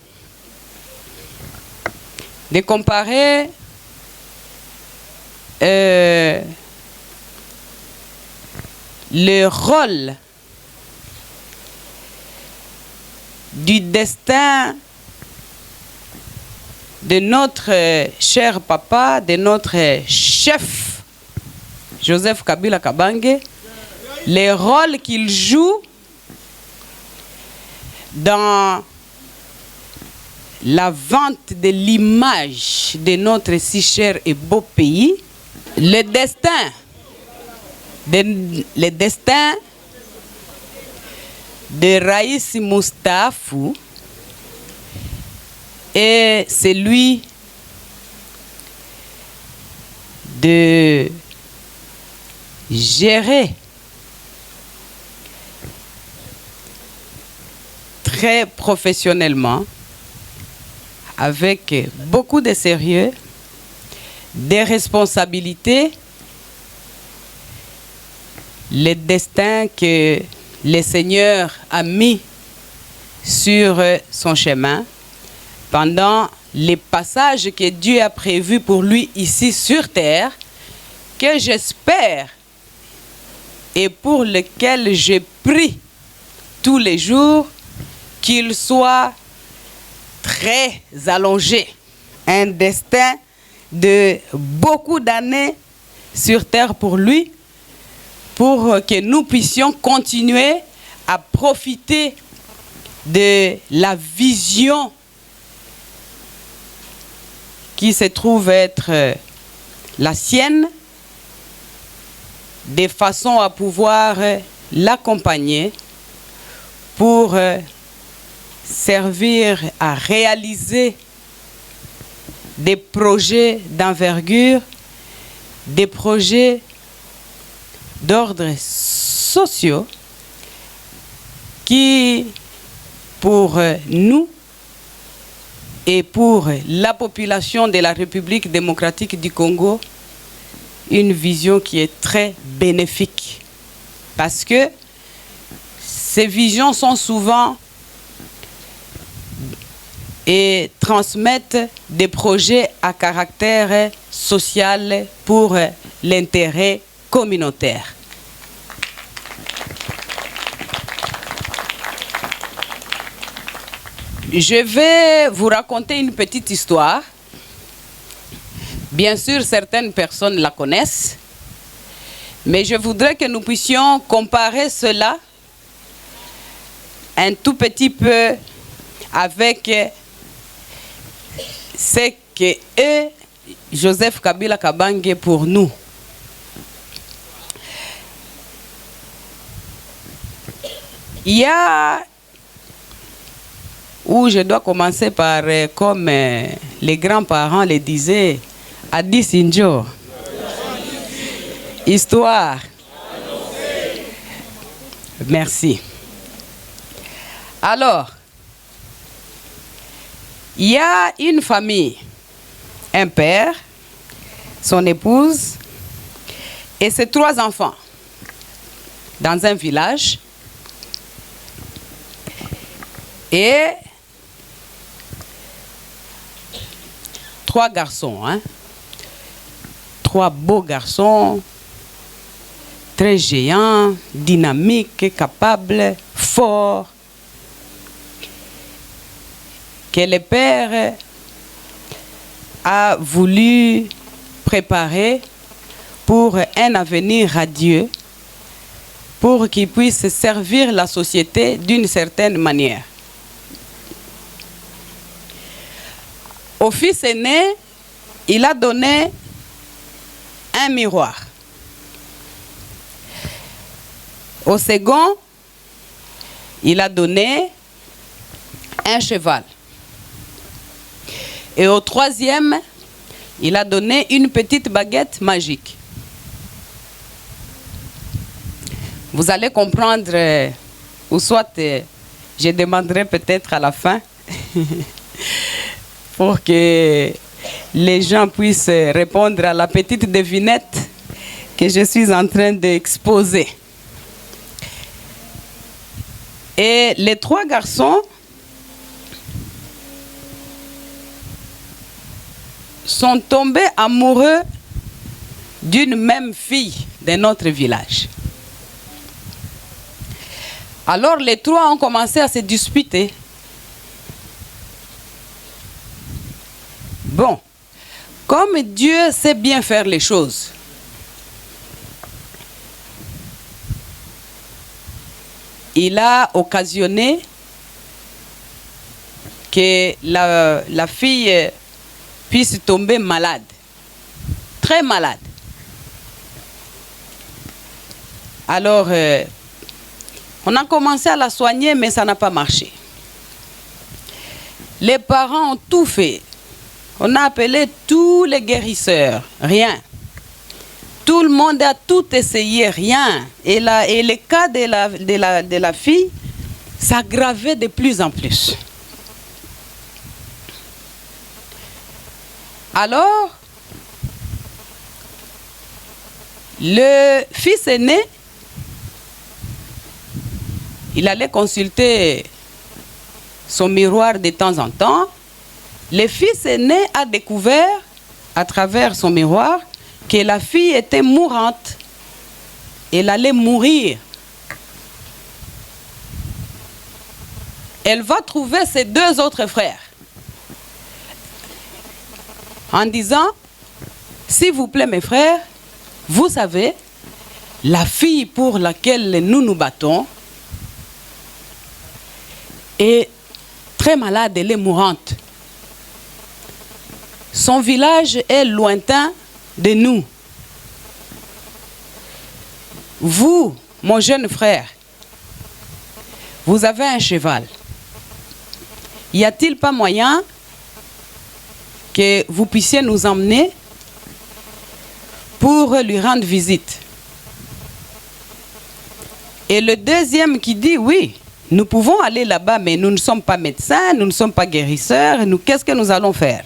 le rôle du destin de notre cher papa, de notre chef Joseph Kabila Kabange, les rôles qu'il joue dans la vente de l'image de notre si cher et beau pays, le destin de Raïs Moustafou est celui de gérer très professionnellement, avec beaucoup de sérieux, des responsabilités, le destin que le Seigneur a mis sur son chemin pendant les passages que Dieu a prévus pour lui ici sur terre, que j'espère et pour lequel je prie tous les jours qu'il soit très allongé. Un destin de beaucoup d'années sur terre pour lui, pour que nous puissions continuer à profiter de la vision qui se trouve être la sienne, de façon à pouvoir l'accompagner pour servir à réaliser des projets d'envergure, des projets d'ordre sociaux qui, pour nous et pour la population de la République démocratique du Congo, une vision qui est très bénéfique. Parce que ces visions sont souvent et transmettent des projets à caractère social pour l'intérêt communautaire. Je vais vous raconter une petite histoire. Bien sûr, certaines personnes la connaissent, mais je voudrais que nous puissions comparer cela un tout petit peu avec ce que est Joseph Kabila Kabange pour nous. Il y a, où je dois commencer par, comme les grands-parents le disaient, Adi Sinjo. Histoire. Merci. Alors, il y a une famille, un père, son épouse et ses 3 enfants dans un village. Et 3 garçons, hein? 3 beaux garçons, très géants, dynamiques, capables, forts, que le père a voulu préparer pour un avenir radieux, pour qu'ils puissent servir la société d'une certaine manière. Au fils aîné, il a donné un miroir. Au second, il a donné un cheval. Et au 3e, il a donné une petite baguette magique. Vous allez comprendre, ou soit je demanderai peut-être à la fin, pour que les gens puissent répondre à la petite devinette que je suis en train d'exposer. Et les 3 garçons sont tombés amoureux d'une même fille de notre village. Alors les 3 ont commencé à se disputer. Bon, comme Dieu sait bien faire les choses, il a occasionné que la fille puisse tomber malade, très malade. Alors, on a commencé à la soigner, mais ça n'a pas marché. Les parents ont tout fait. On a appelé tous les guérisseurs, rien. Tout le monde a tout essayé, rien. Et le cas de la fille s'aggravait de plus en plus. Alors, le fils aîné, il allait consulter son miroir de temps en temps. Le fils aîné a découvert, à travers son miroir, que la fille était mourante. Elle allait mourir. Elle va trouver ses deux autres frères en disant, s'il vous plaît mes frères, vous savez, la fille pour laquelle nous nous battons est très malade, elle est mourante. Son village est lointain de nous. Vous, mon jeune frère, vous avez un cheval. Y a-t-il pas moyen que vous puissiez nous emmener pour lui rendre visite? Et le deuxième qui dit, oui, nous pouvons aller là-bas, mais nous ne sommes pas médecins, nous ne sommes pas guérisseurs, qu'est-ce que nous allons faire?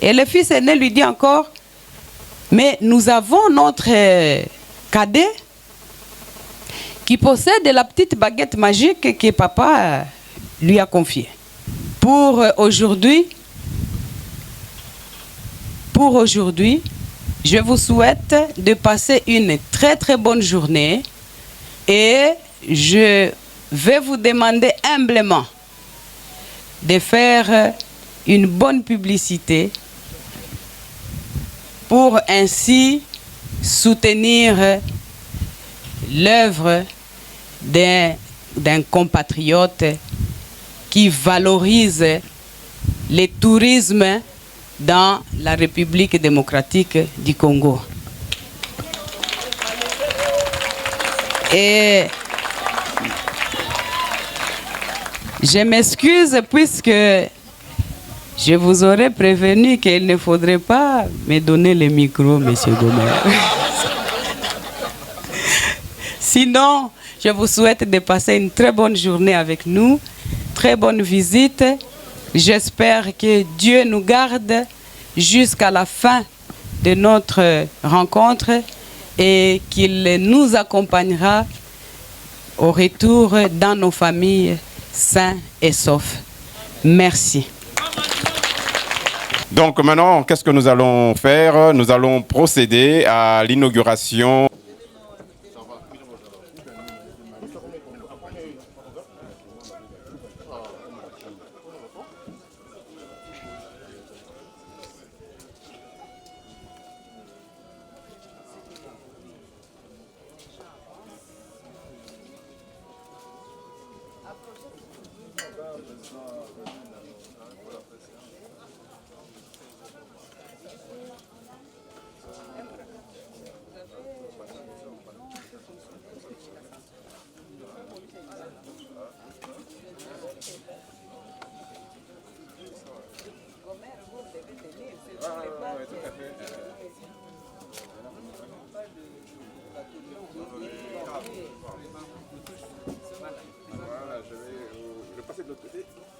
Et le fils aîné lui dit encore, mais nous avons notre cadet qui possède la petite baguette magique que papa lui a confiée. Pour aujourd'hui, je vous souhaite de passer une très très bonne journée et je vais vous demander humblement de faire une bonne publicité pour ainsi soutenir l'œuvre d'un compatriote qui valorise le tourisme dans la République démocratique du Congo. Et je m'excuse puisque je vous aurais prévenu qu'il ne faudrait pas me donner le micro, monsieur Gomer. Sinon, je vous souhaite de passer une très bonne journée avec nous, très bonne visite. J'espère que Dieu nous garde jusqu'à la fin de notre rencontre et qu'il nous accompagnera au retour dans nos familles sains et saufs. Merci. Donc maintenant, qu'est-ce que nous allons faire? Nous allons procéder à l'inauguration.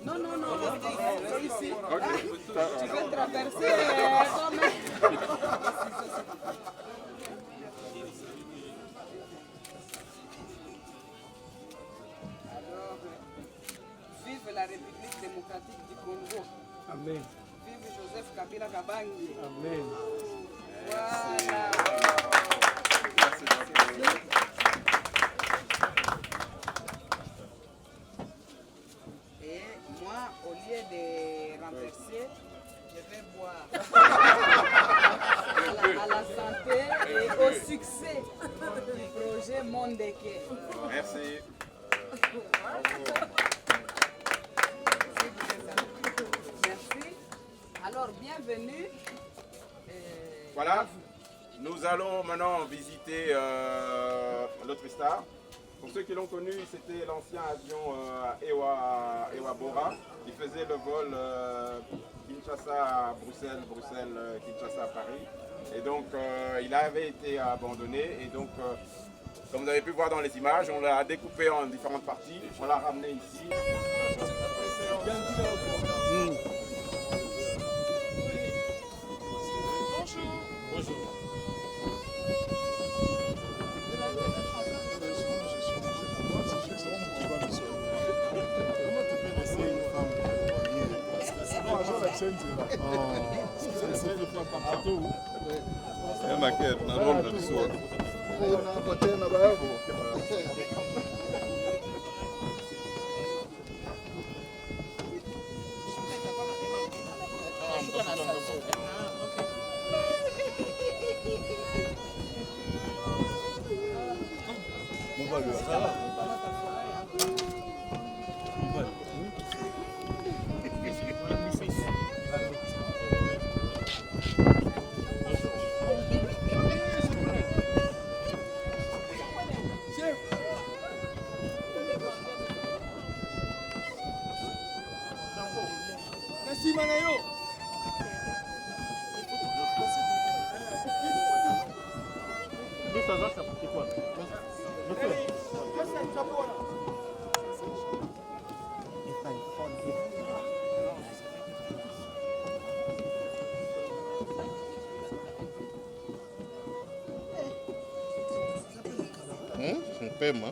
Non, c'est ici. Tu veux traverser Alors, vive la République démocratique du Congo. Amen. Vive Joseph Kabila Kabangi. Amen. Voilà. Et moi, au lieu de renverser, je vais boire à la santé et au succès du projet Mondeke. Merci. Merci. Alors, bienvenue. Voilà, nous allons maintenant visiter l'autre star. Pour ceux qui l'ont connu, c'était l'ancien avion Ewa Bora qui faisait le vol Kinshasa à Bruxelles, Kinshasa à Paris. Et donc, il avait été abandonné. Et donc, comme vous avez pu voir dans les images, on l'a découpé en différentes parties. On l'a ramené ici. Bonjour. Pema.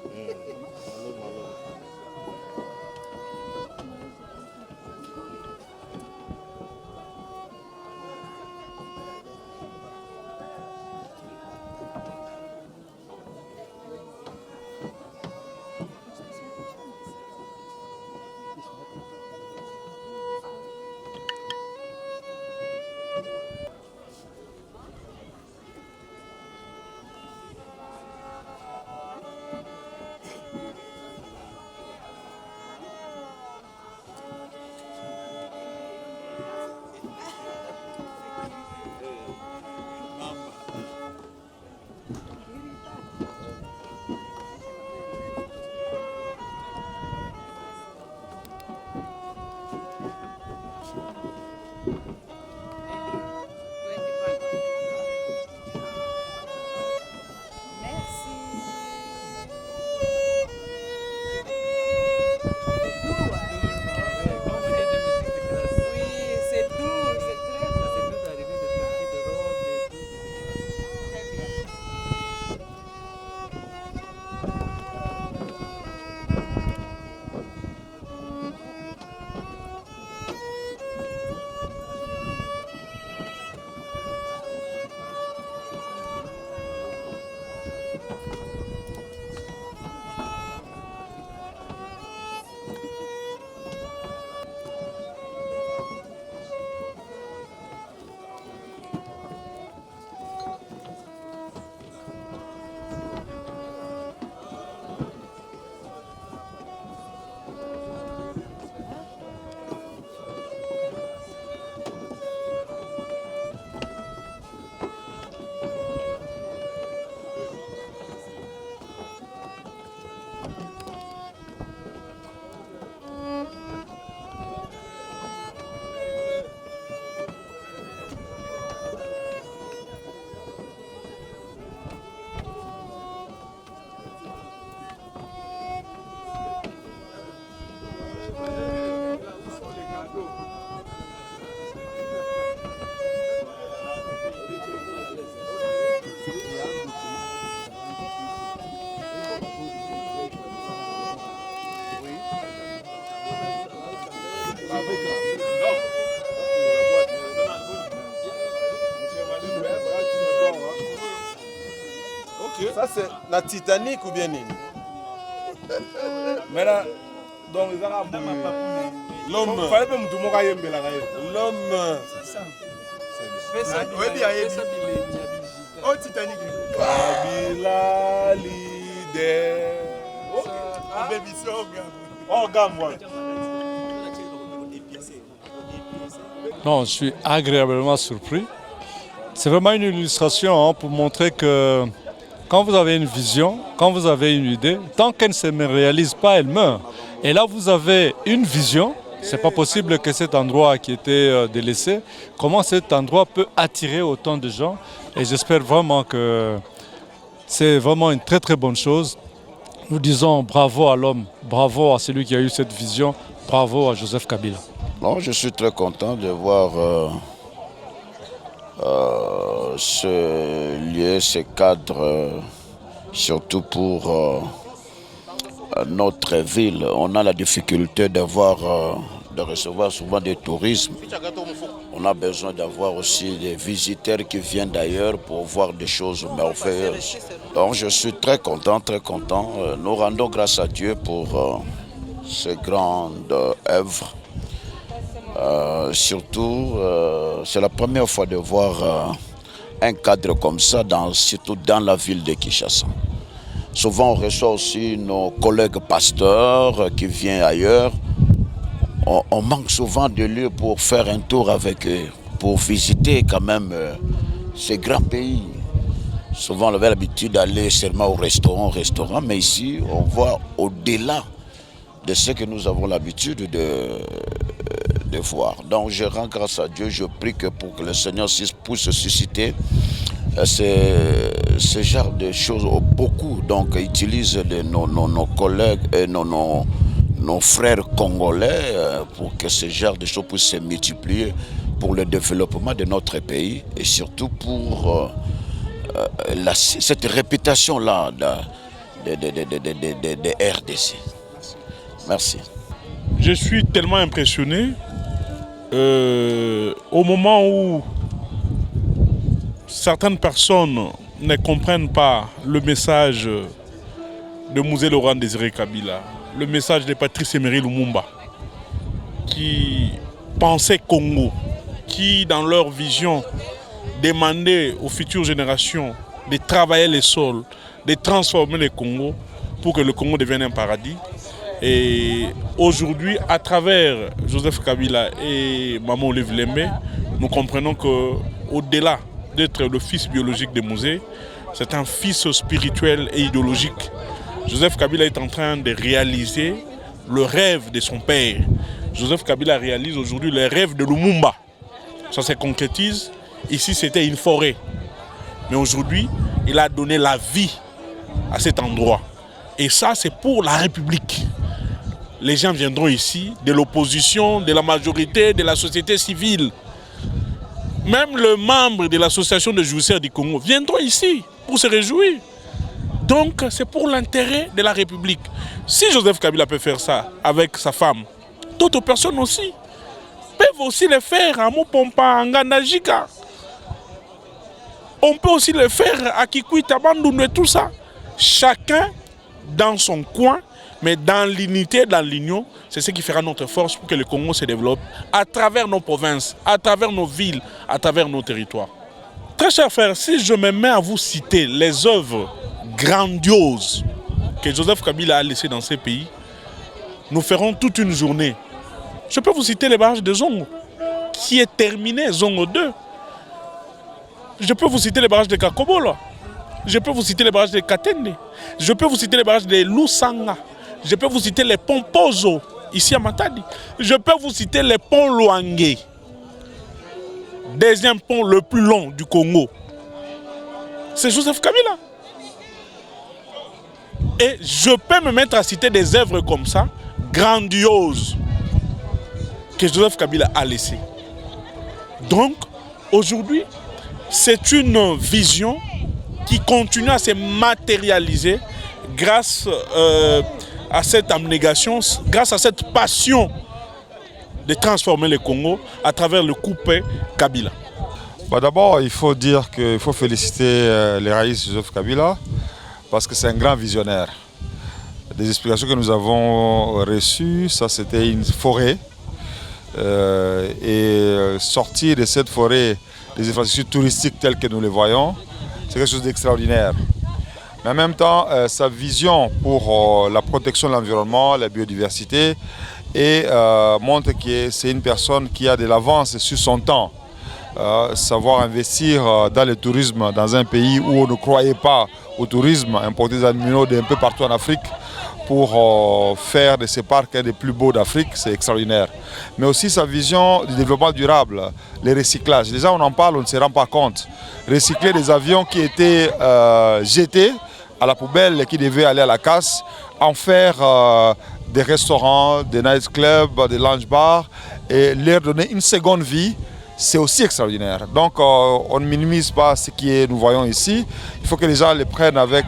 Ça c'est la Titanic ou bien nini? Mais là, donc l'homme. L'homme. Oh Titanic. Kabila leader. Non, je suis agréablement surpris. C'est vraiment une illustration pour montrer que quand vous avez une vision, quand vous avez une idée, tant qu'elle ne se réalise pas, elle meurt. Et là, vous avez une vision. C'est pas possible que cet endroit qui était délaissé, comment cet endroit peut attirer autant de gens. Et j'espère vraiment que c'est vraiment une très très bonne chose. Nous disons bravo à l'homme, bravo à celui qui a eu cette vision, bravo à Joseph Kabila. Non, je suis très content de voir ce lieu, ce cadre, surtout pour notre ville. On a la difficulté de recevoir souvent des tourismes. On a besoin d'avoir aussi des visiteurs qui viennent d'ailleurs pour voir des choses merveilleuses. Donc je suis très content, très content. Nous rendons grâce à Dieu pour ces grandes œuvres. Surtout, c'est la première fois de voir un cadre comme ça, surtout dans la ville de Kinshasa. Souvent, on reçoit aussi nos collègues pasteurs qui viennent ailleurs. On manque souvent de lieux pour faire un tour avec eux, pour visiter quand même ces grands pays. Souvent, on avait l'habitude d'aller seulement au restaurant, mais ici, on voit au-delà de ce que nous avons l'habitude de voir. Donc, je rends grâce à Dieu, je prie pour que le Seigneur puisse susciter ce genre de choses. Beaucoup donc utilisent nos collègues et nos frères congolais pour que ce genre de choses puissent se multiplier pour le développement de notre pays et surtout pour cette réputation-là de RDC. Merci. Je suis tellement impressionné au moment où certaines personnes ne comprennent pas le message de Mzee Laurent Désiré Kabila, le message de Patrice Emery Lumumba, qui pensaient Congo, qui dans leur vision demandaient aux futures générations de travailler les sols, de transformer le Congo pour que le Congo devienne un paradis. Et aujourd'hui, à travers Joseph Kabila et Maman Olive Lembe, nous comprenons qu'au-delà d'être le fils biologique de Mzee, c'est un fils spirituel et idéologique. Joseph Kabila est en train de réaliser le rêve de son père. Joseph Kabila réalise aujourd'hui le rêve de Lumumba. Ça se concrétise. Ici, c'était une forêt. Mais aujourd'hui, il a donné la vie à cet endroit. Et ça, c'est pour la République. Les gens viendront ici, de l'opposition, de la majorité, de la société civile. Même les membres de l'association de jouisseurs du Congo viendront ici pour se réjouir. Donc, c'est pour l'intérêt de la République. Si Joseph Kabila peut faire ça avec sa femme, d'autres personnes aussi peuvent aussi le faire à Mopompa, à Ngandajika. On peut aussi le faire à Kikwita, Bandundu et tout ça. Chacun dans son coin, mais dans l'unité, dans l'union, c'est ce qui fera notre force pour que le Congo se développe à travers nos provinces, à travers nos villes, à travers nos territoires. Très chers frères, si je me mets à vous citer les œuvres grandioses que Joseph Kabila a laissées dans ces pays, nous ferons toute une journée. Je peux vous citer les barrages de Zongo, qui est terminé, Zongo 2. Je peux vous citer les barrages de Kakobola. Je peux vous citer les barrages de Katende. Je peux vous citer les barrages de Lusanga. Je peux vous citer les ponts Pozo, ici à Matadi. Je peux vous citer les ponts Luangue. Deuxième pont le plus long du Congo. C'est Joseph Kabila. Et je peux me mettre à citer des œuvres comme ça, grandioses, que Joseph Kabila a laissées. Donc, aujourd'hui, c'est une vision qui continue à se matérialiser grâce à cette abnégation, grâce à cette passion de transformer le Congo à travers le coupé Kabila. D'abord, il faut dire qu'il faut féliciter les raïs Joseph Kabila parce que c'est un grand visionnaire. Des explications que nous avons reçues, ça c'était une forêt. Et sortir de cette forêt des infrastructures touristiques telles que nous les voyons, c'est quelque chose d'extraordinaire. mais en même temps, sa vision pour la protection de l'environnement, la biodiversité, et montre que c'est une personne qui a de l'avance sur son temps. Savoir investir dans le tourisme dans un pays où on ne croyait pas au tourisme, importer des animaux d'un peu partout en Afrique pour faire de ces parcs un des plus beaux d'Afrique, c'est extraordinaire. Mais aussi sa vision du développement durable, les recyclages. Déjà on en parle, on ne se rend pas compte. Recycler des avions qui étaient jetés à la poubelle et qui devaient aller à la casse, en faire des restaurants, des nightclubs, des lounge bars et leur donner une seconde vie. C'est aussi extraordinaire. Donc on ne minimise pas ce que nous voyons ici. Il faut que les gens le prennent avec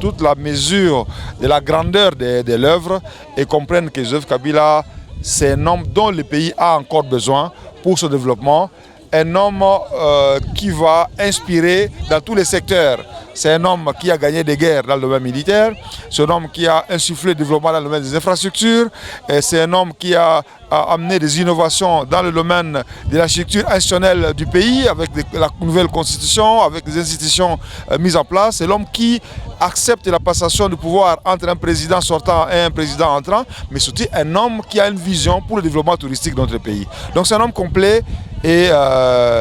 toute la mesure de la grandeur de l'œuvre et comprennent que Joseph Kabila, c'est un homme dont le pays a encore besoin pour son développement. Un homme qui va inspirer dans tous les secteurs. C'est un homme qui a gagné des guerres dans le domaine militaire. C'est un homme qui a insufflé le développement dans le domaine des infrastructures. C'est un homme qui a amené des innovations dans le domaine de l'architecture institutionnelle du pays avec la nouvelle constitution, avec des institutions mises en place. C'est l'homme qui accepte la passation du pouvoir entre un président sortant et un président entrant, mais surtout un homme qui a une vision pour le développement touristique de notre pays. Donc c'est un homme complet et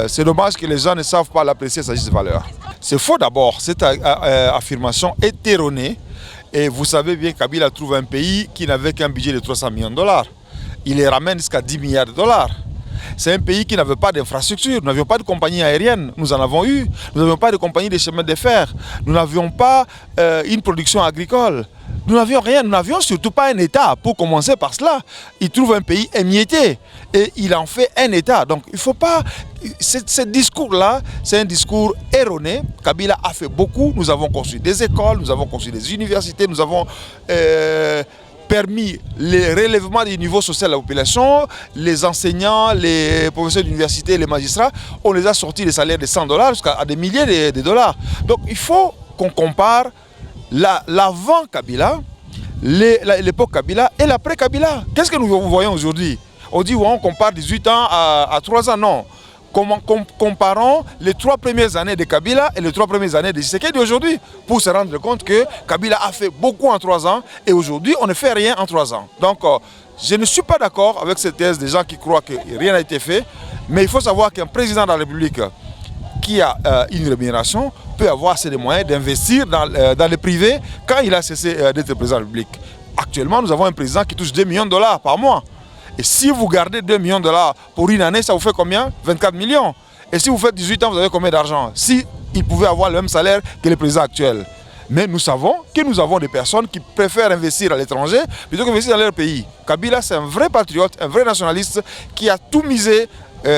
c'est dommage que les gens ne savent pas l'apprécier sa juste valeur. C'est faux d'abord, cette affirmation est erronée. Et vous savez bien que Kabila trouve un pays qui n'avait qu'un budget de 300 millions de dollars. Il les ramène jusqu'à 10 milliards de dollars. C'est un pays qui n'avait pas d'infrastructure. Nous n'avions pas de compagnie aérienne. Nous en avons eu. Nous n'avions pas de compagnie de chemin de fer. Nous n'avions pas une production agricole. Nous n'avions rien. Nous n'avions surtout pas un État. Pour commencer par cela, il trouve un pays émietté. Et il en fait un État. Donc il ne faut pas... Ce discours-là, c'est un discours erroné. Kabila a fait beaucoup. Nous avons construit des écoles, nous avons construit des universités, nous avons... permis le relèvement du niveau social de la population, les enseignants, les professeurs d'université, les magistrats, on les a sortis des salaires de 100 $ jusqu'à des milliers de dollars. Donc il faut qu'on compare l'avant Kabila, l'époque Kabila et l'après Kabila. Qu'est-ce que nous voyons aujourd'hui? On dit on compare 18 ans à 3 ans, non. Comparons les 3 premières années de Kabila et les 3 premières années de Tshisekedi aujourd'hui pour se rendre compte que Kabila a fait beaucoup en 3 ans et aujourd'hui on ne fait rien en 3 ans. Donc je ne suis pas d'accord avec cette thèse des gens qui croient que rien n'a été fait, mais il faut savoir qu'un président de la République qui a une rémunération peut avoir assez de moyens d'investir dans le privé quand il a cessé d'être président de la République. Actuellement nous avons un président qui touche 2 millions de dollars par mois. Et si vous gardez 2 millions de dollars pour une année, ça vous fait combien? 24 millions. Et si vous faites 18 ans, vous avez combien d'argent? Si il pouvait avoir le même salaire que le président actuel. Mais nous savons que nous avons des personnes qui préfèrent investir à l'étranger plutôt qu'investir dans leur pays. Kabila, c'est un vrai patriote, un vrai nationaliste qui a tout misé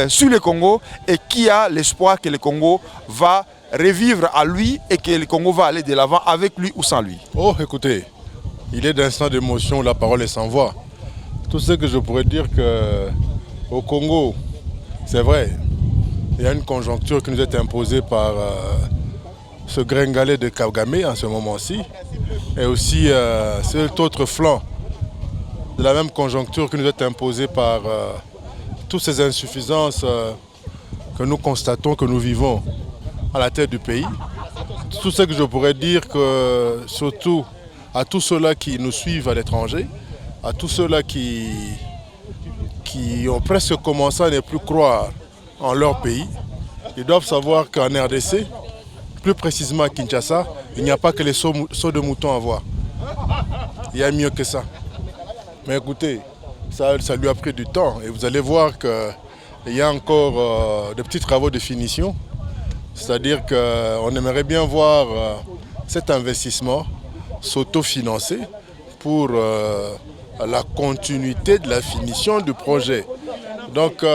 sur le Congo et qui a l'espoir que le Congo va revivre à lui et que le Congo va aller de l'avant avec lui ou sans lui. Oh, écoutez, il est d'instant d'émotion, la parole est sans voix. Tout ce que je pourrais dire qu'au Congo, c'est vrai, il y a une conjoncture qui nous est imposée par ce gringalet de Kagame en ce moment-ci, et aussi cet autre flanc de la même conjoncture qui nous est imposée par toutes ces insuffisances que nous constatons, que nous vivons à la tête du pays. Tout ce que je pourrais dire, que surtout à tous ceux-là qui nous suivent à l'étranger, à tous ceux-là qui ont presque commencé à ne plus croire en leur pays, ils doivent savoir qu'en RDC, plus précisément à Kinshasa, il n'y a pas que les sauts de moutons à voir. Il y a mieux que ça. Mais écoutez, ça lui a pris du temps et vous allez voir qu'il y a encore de petits travaux de finition. C'est-à-dire qu'on aimerait bien voir cet investissement s'autofinancer pour la continuité de la finition du projet. Donc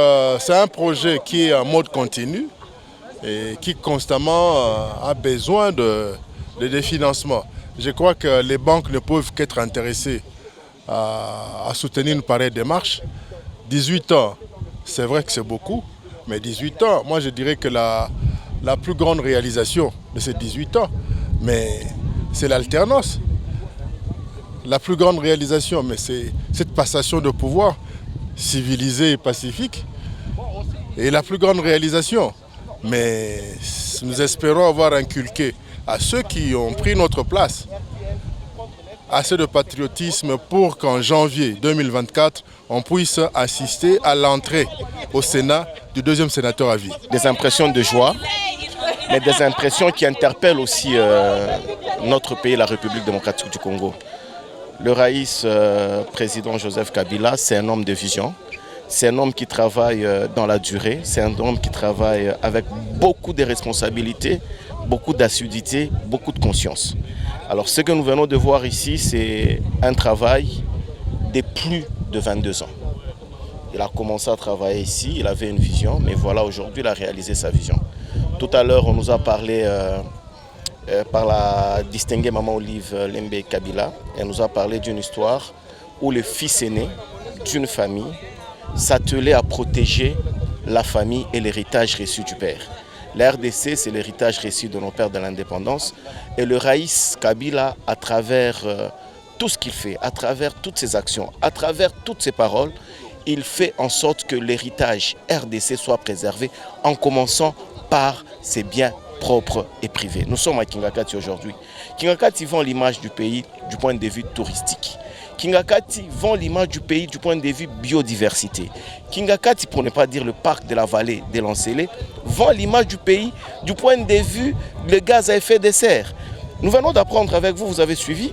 c'est un projet qui est en mode continu et qui constamment a besoin de financement. Je crois que les banques ne peuvent qu'être intéressées à soutenir une pareille démarche. 18 ans, c'est vrai que c'est beaucoup, mais 18 ans, moi je dirais que la plus grande réalisation de ces 18 ans, mais c'est l'alternance. La plus grande réalisation, mais c'est cette passation de pouvoir civilisé et pacifique. Et la plus grande réalisation, mais nous espérons avoir inculqué à ceux qui ont pris notre place assez de patriotisme pour qu'en janvier 2024, on puisse assister à l'entrée au Sénat du deuxième sénateur à vie. Des impressions de joie, mais des impressions qui interpellent aussi notre pays, la République démocratique du Congo. Le Raïs, président Joseph Kabila, c'est un homme de vision. C'est un homme qui travaille dans la durée, c'est un homme qui travaille avec beaucoup de responsabilités, beaucoup d'assiduité, beaucoup de conscience. Alors ce que nous venons de voir ici, c'est un travail de plus de 22 ans. Il a commencé à travailler ici, il avait une vision, mais voilà, aujourd'hui, il a réalisé sa vision. Tout à l'heure, on nous a parlé par la distinguée maman Olive Lembe Kabila. Elle nous a parlé d'une histoire où le fils aîné d'une famille s'attelait à protéger la famille et l'héritage reçu du père. La RDC, c'est l'héritage reçu de nos pères de l'indépendance. Et le Raïs Kabila, à travers tout ce qu'il fait, à travers toutes ses actions, à travers toutes ses paroles, il fait en sorte que l'héritage RDC soit préservé, en commençant par ses biens propres et privés. Nous sommes à Kingakati aujourd'hui. Kingakati vend l'image du pays du point de vue touristique. Kingakati vend l'image du pays du point de vue biodiversité. Kingakati, pour ne pas dire le parc de la vallée de Lansele, vend l'image du pays du point de vue le gaz à effet de serre. Nous venons d'apprendre avec vous, vous avez suivi,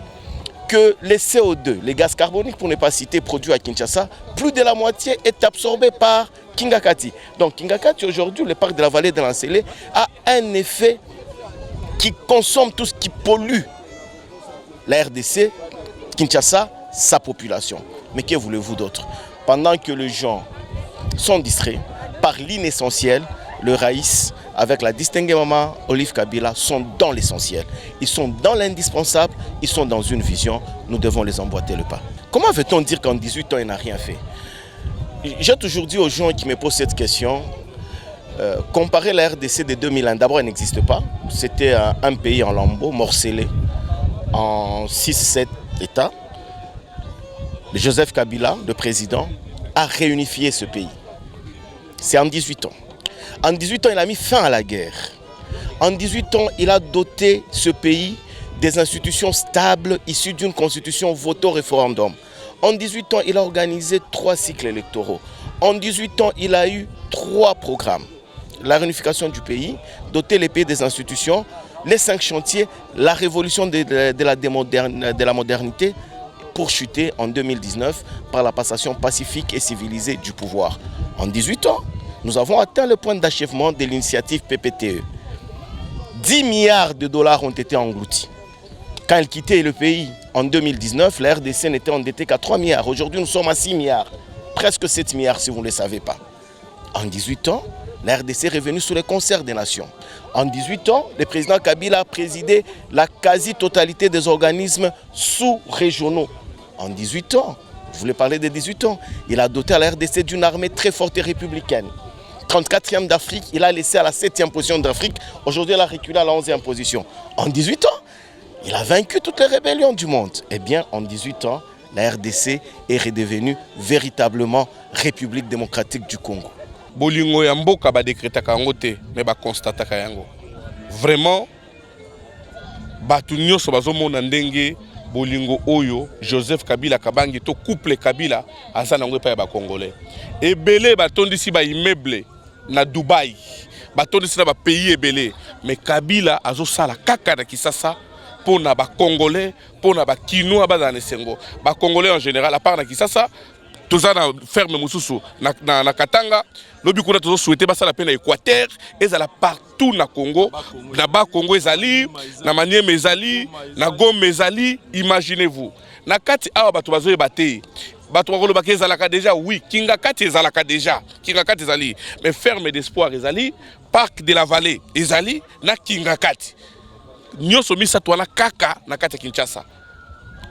que les CO2, les gaz carboniques, pour ne pas citer, produits à Kinshasa, plus de la moitié est absorbé par Kingakati. Donc Kingakati aujourd'hui, le parc de la vallée de Lansele, a un effet qui consomme tout ce qui pollue la RDC, Kinshasa, sa population. Mais que voulez-vous d'autre? Pendant que les gens sont distraits par l'inessentiel, le Raïs, avec la distinguée maman Olive Kabila, sont dans l'essentiel. Ils sont dans l'indispensable, ils sont dans une vision, nous devons les emboîter le pas. Comment veut-on dire qu'en 18 ans, il n'a rien fait? J'ai toujours dit aux gens qui me posent cette question, comparer la RDC de 2001, d'abord elle n'existe pas, c'était un pays en lambeaux, morcelé en 6-7 États. Joseph Kabila, le président, a réunifié ce pays. C'est en 18 ans. En 18 ans, il a mis fin à la guerre. En 18 ans, il a doté ce pays des institutions stables issues d'une constitution votée au référendum. En 18 ans, il a organisé 3 cycles électoraux. En 18 ans, il a eu 3 programmes. La réunification du pays, doter les pays des institutions, les 5 chantiers, la révolution de la modernité, pour chuter en 2019 par la passation pacifique et civilisée du pouvoir. En 18 ans, nous avons atteint le point d'achèvement de l'initiative PPTE. 10 milliards de dollars ont été engloutis. Quand elle quittait le pays en 2019, la RDC n'était endettée qu'à 3 milliards. Aujourd'hui, nous sommes à 6 milliards. Presque 7 milliards si vous ne le savez pas. En 18 ans, la RDC est revenue sous le concert des nations. En 18 ans, le président Kabila a présidé la quasi-totalité des organismes sous-régionaux. En 18 ans, je voulais parler de 18 ans, il a doté à la RDC d'une armée très forte et républicaine. 34e d'Afrique, il a laissé à la 7e position d'Afrique. Aujourd'hui, il a reculé à la 11e position. En 18 ans, il a vaincu toutes les rébellions du monde. Eh bien, en 18 ans, la RDC est redevenue véritablement République démocratique du Congo. Bolingo ya mboka ba décrétaka yango te, mais ba constataka yango. Vraiment, batu nyonso bazomona ndenge bolingo oyo Joseph Kabila kabangi to couple Kabila asa nango pa ba congolais. Ebele batondisi ba immeuble na Dubaï. Batondisi na ba pays ebele, mais Kabila azosala kaka na Kisasa pour na ba congolais, pour na ba kinois ba dans Sengo. Ba congolais en général à part na Kisasa, tous na ferme mususu na Katanga, lobi kuna tozo souhaiter ba sala pe na Équateur, ezala partout na Congo, na ba Congo ezali, na Maniema ezali, na Goma ezali, imaginez-vous. Na kati awa bato bazoye bate. Bato bakolo ba ezalaka déjà, oui, Kingakati ezalaka déjà, Kingakati ezali, mais ferme d'espoir ezali, parc de la vallée ezali na Kingakati. Nyoso misato na kaka na kati Kinshasa.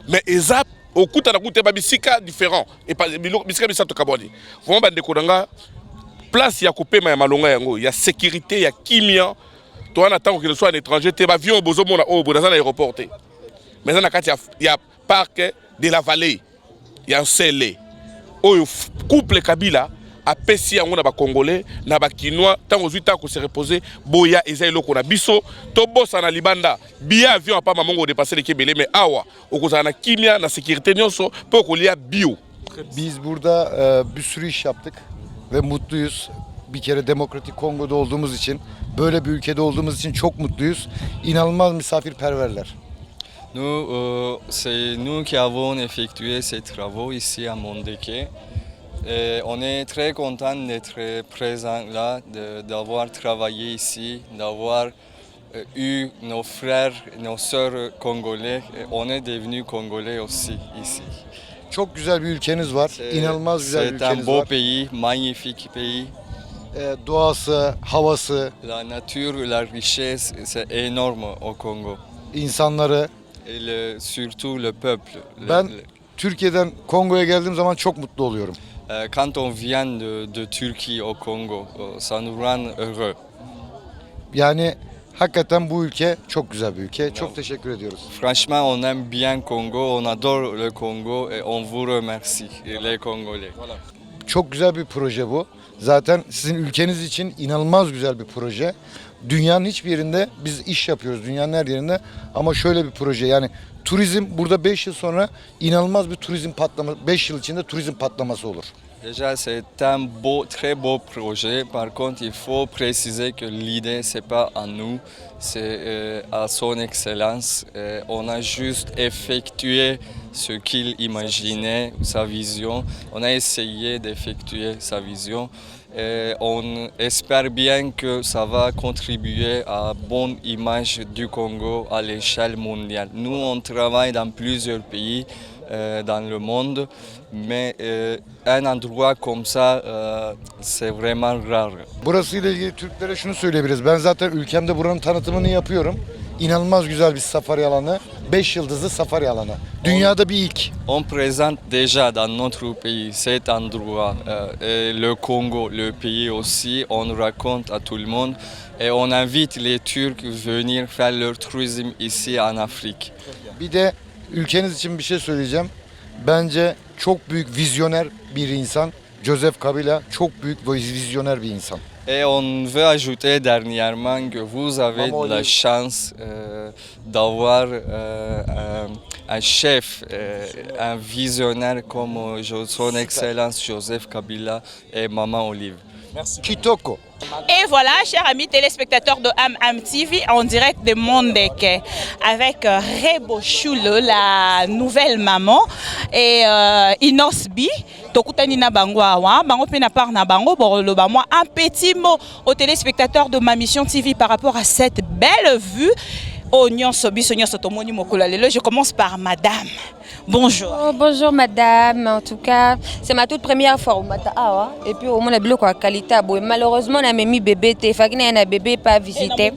Mais ezap okuta na kute ba bisika différent et pas bisika bisato kaboni. Vraiment bande kodanga place ya kopema ya malonga yango, ya sécurité, ya kimia. Toi on attend qu'il soit un étranger, te ba avion bozo mona o boza na aéroport. Mais na kati ya parc de la vallée. Ya Nsele. Oyo couple Kabila apesi yango na ba congolais na ba kinois tant aux 8 ans qu'on se reposer boya eza eloko na biso to bossa na libanda bia avion pa mamongo dépasser les kebele mais awa okozana na kimia na sécurité nyonso po kolia bio. Biz burada bir sürü iş yaptık ve mutluyuz. Bir kere Demokratik Kongo'da olduğumuz için, böyle bir ülkede olduğumuz için çok mutluyuz. İnanılmaz misafirperverler. C'est nous qui avons effectué ces travaux ici à Mondeke. Et on est très content d'être présent là, d'avoir travaillé ici, d'avoir eu nos frères, nos sœurs congolais. Et on est devenus congolais aussi ici. Çok güzel bir ülkeniz var. İnanılmaz güzel bir ülkeniz var. C'est un beau pays, magnifique pays. Doğası, havası. La nature, la richesse, c'est énorme au Congo. İnsanları. Et surtout le peuple. Ben Türkiye'den Kongo'ya geldiğim zaman çok mutlu oluyorum. Quand on vient de Turquie au Congo, ça nous rend heureux. Yani hakikaten bu ülke çok güzel bir ülke. Çok teşekkür ediyoruz. Franchement, on aime bien Congo, on adore le Congo et on vous remercie les Congolais. Voilà. Çok güzel bir proje bu. Zaten sizin ülkeniz için inanılmaz güzel bir proje. Dünyanın hiçbir yerinde biz iş yapıyoruz, dünyanın her yerinde. Ama şöyle bir proje, yani turizm burada 5 yıl sonra inanılmaz bir turizm patlaması, 5 yıl içinde turizm patlaması olur. Déjà, c'est un très beau projet. Par contre, il faut préciser que l'idée, c'est pas à nous, c'est à son excellence. On a juste effectué ce qu'il imaginait, sa vision. On a essayé d'effectuer sa vision. Et on espère bien que ça va contribuer à la bonne image du Congo à l'échelle mondiale. Nous, on travaille dans plusieurs pays dans le monde, mais un endroit comme ça, c'est vraiment rare. Burası ile ilgili Türklere şunu söyleyebiliriz. Ben zaten ülkemde buranın tanıtımını yapıyorum. İnanılmaz güzel bir safari alanı. 5 yıldızlı safari alanı. Dünyada bir ilk. On présente déjà dans notre pays cet endroit. Le Congo, le pays aussi, on raconte à tout le monde. Et on invite les Turcs à venir faire leur tourisme ici en Afrique. Bir de ülkeniz için bir şey söyleyeceğim. Bence çok büyük vizyoner bir insan. Joseph Kabila çok büyük vizyoner bir insan. Et on veut ajouter dernièrement que vous avez de la chance d'avoir un chef, un visionnaire comme son Excellence Joseph Kabila et Maman Olive. Merci. Kitoko. Et voilà, chers amis téléspectateurs de Am TV, en direct de Mondeke, avec Rebo Choule, la nouvelle maman, et Inosbi. Tokutani na bango awa, bango pe na par na bango boroloba moi un petit mot aux téléspectateurs de ma mission TV par rapport à cette belle vue. Je commence par madame. Bonjour. Oh, bonjour madame, en tout cas, c'est ma toute première fois. Et puis au moins la qualité. Malheureusement, on a mis bébé, un bébé pas visité.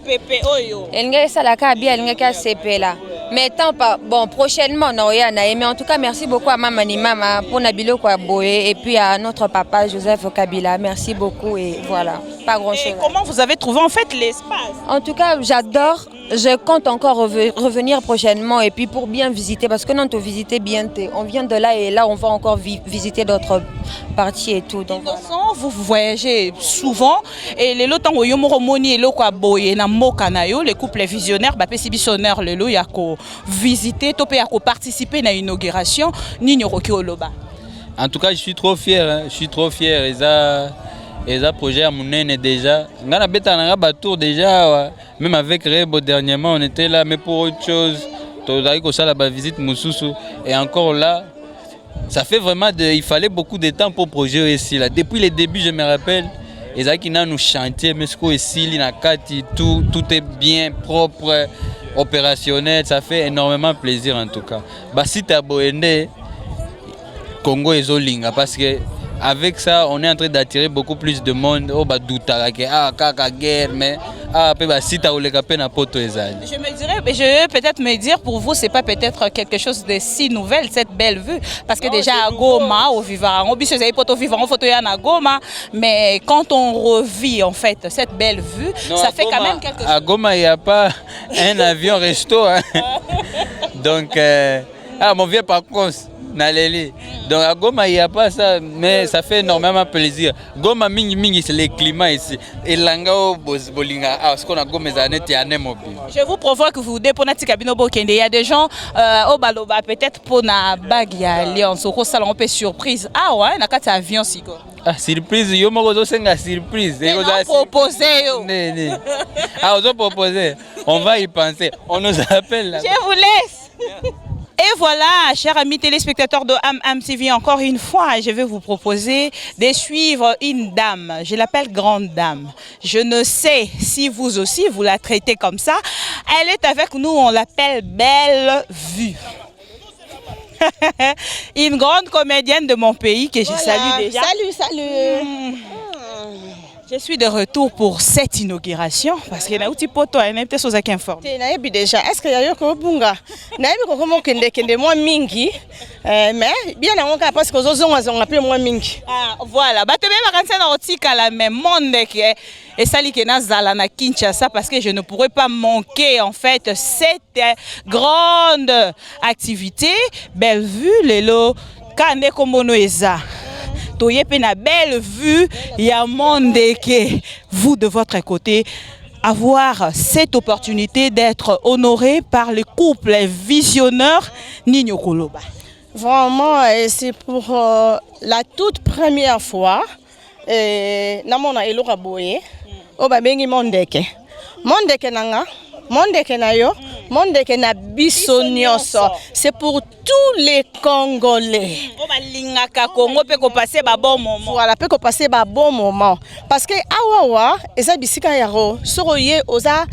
Mais tant pas, bon, prochainement, on aura mais en tout cas, merci beaucoup à Mamani Mama pour Nabilo Kouaboué et puis à notre papa Joseph Kabila. Merci beaucoup et voilà, pas grand-chose. Et comment vous avez trouvé en fait l'espace? En tout cas, j'adore. Je compte encore revenir prochainement et puis pour bien visiter parce que non, on visiter bien, on vient de là et là on va encore visiter d'autres parties et tout. Donc, voilà. Vous voyagez souvent et les lots où yomoromoni et loko aboye na mokanayo les couples visionnaires ba pesi bisonneur le lo yako visiter topé yako participer na inauguration ni roki oloba. En tout cas, je suis trop fier, hein. Je suis trop fier et ça projet à Mounene déjà. On a bêta na batour déjà même avec Rebo dernièrement on était là mais pour autre chose. La visite Moussoussou et encore là ça fait vraiment il fallait beaucoup de temps pour projet ici là. Depuis les débuts je me rappelle les Akina nous chantaient mais ce qu'on ici tout est bien propre opérationnel, ça fait énormément plaisir en tout cas. Si tu as Boende Congo et Zolinga parce que avec ça, on est en train d'attirer beaucoup plus de monde. Je vais peut-être me dire, pour vous, c'est pas peut-être quelque chose de si nouvelle, cette belle vue. Parce que déjà à Goma, au vivant, mais quand on revit en fait cette belle vue, non, ça fait Goma, quand même quelque chose. À Goma, il n'y a pas un avion resto. Hein. Donc, mon vieux par contre. Naleli. Donc à Goma, il n'y a pas ça, mais ça fait énormément plaisir. Goma, mingi, c'est le climat ici. Et Langao, Bolinga, ce qu'on a Goma, je vous provoque que vous déponez Kabino Bokende. Il y a des gens au Baloba, peut-être pour na bague ya alliance, au salon un peu surprise. Ah ouais, na kati avion siko. Ah, surprise, yo moko senga surprise. On proposé yo. Ah, on proposé. On va y penser. On nous appelle là. Je vous laisse. Et voilà, chers amis téléspectateurs de AM TV, encore une fois, je vais vous proposer de suivre une dame. Je l'appelle grande dame. Je ne sais si vous aussi, vous la traitez comme ça. Elle est avec nous, on l'appelle Belle Vue. Une grande comédienne de mon pays que je salue déjà. Salut. Je suis de retour pour cette inauguration parce que nauti poto ene peut soza informé. Na yebi déjà est-ce que yayo ko bunga na yebi ko komo kende moi mingi mais bien na ngoka parce que zonga pe moi mingi. Ah voilà, bato be bakanisa na otika la même monde que et sali ke na zala na Kinshasa parce que je ne pourrais pas manquer en fait cette grande activité. Belle Vue lelo kande kombono eza. Toyepe na Belle Vue, ya monde que vous de votre côté avoir cette opportunité d'être honoré par le couple visionneur Nino Koloba. Vraiment, c'est pour la toute première fois. Namona eloka boye. Oba bengi mondeke. Mondeke nanga. Mondeke na yo. Mondeke na biso nyonso. C'est pour tous les Congolais. Voilà, peut passer un bon moment. Parce que awawa, eza bisika yaro, soroye oza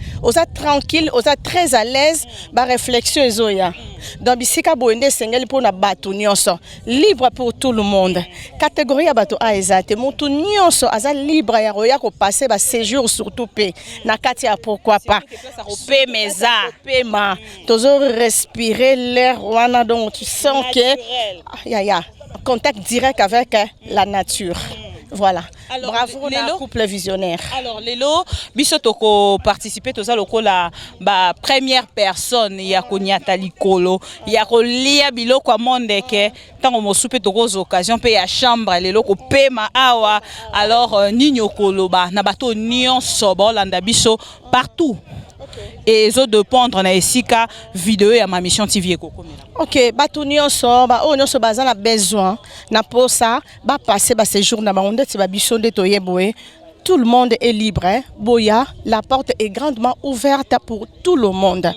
tranquille, oza très à l'aise, ba réflexion ezoya. Dans bisika boende sengeli pour na bato nyonso, libre pour tout le monde. Catégorie ya bato a ezate, mutu nyonso aza libre ya roya ko passer ba séjour surtout pe. Na kati ya pourquoi pas. Pe meza, pe ma. Tozo respirer l'air wana donc tu sens que contact direct avec la nature. Voilà. Alors, bravo le couple visionnaire. Alors Lelo, biso toko participer toza lokola ba première personne ya konyata likolo ya kolia biloko monde ke tango mosupe toko occasion pe ya chambre lelo ko pema awa alors Nino Koloba na bato nyonso bolanda biso partout. Et les autres de pondre na esika vidéo ya ma mission TV ekokomela. OK, bato nyonso ba o nyonso baza na besoin na posa ba passer ba séjour na ba onde ti ba biso nde toyeboye. Tout le monde est libre, hein? Boya, la porte est grandement ouverte pour tout le monde.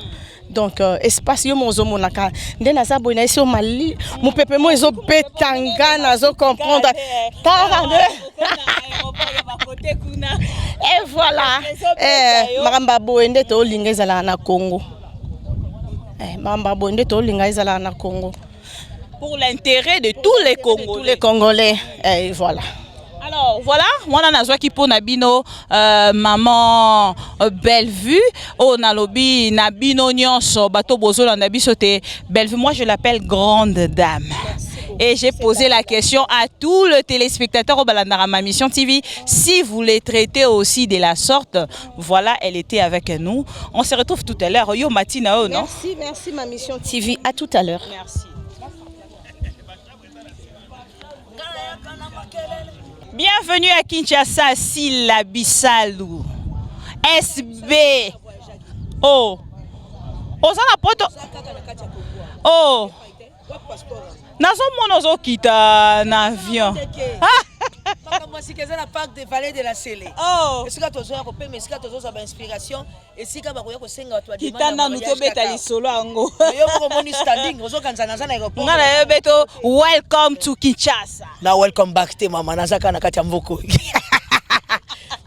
Donc espace yo mozo monaka nde na za boye na iso mali mo pepe mo ezo betanga na zo comprendre. Et voilà. Maramba boende to linga ezala na Congo. Maramba boende to linga ezala na Congo. Pour l'intérêt de tous les Congolais. Tous les Congolais. Et voilà. Alors voilà, moi nazwa ki po nabino maman Belle Vue, o nalobi nabino nyonso bato bozola nabiso te Belle Vue. Moi je l'appelle grande dame. Et j'ai posé la question à tous les téléspectateurs au Balandara ma mission TV si vous les traitez aussi de la sorte. Voilà, elle était avec nous. On se retrouve tout à l'heure. Yo Matina, oh, non? Merci ma mission TV. À tout à l'heure. Merci. Bienvenue à Kinshasa, Sila Bissalou. SB. Oh. Ozana poto. Oh. Nazo monozo kita na avion. Moi si que na parc de Vallée de la Célé. Oh. Est-ce que tozo ya ko pe mais est-ce que tozo za inspiration et si ka ba ko ya ko senga watu adima. Kitanda nuto beta lisolo ango. Yo ko moni standing ozo kanza na sana aéroport. Ngana yo beto welcome to Kinshasa. Na welcome back te mama nazaka na kati ya mboko.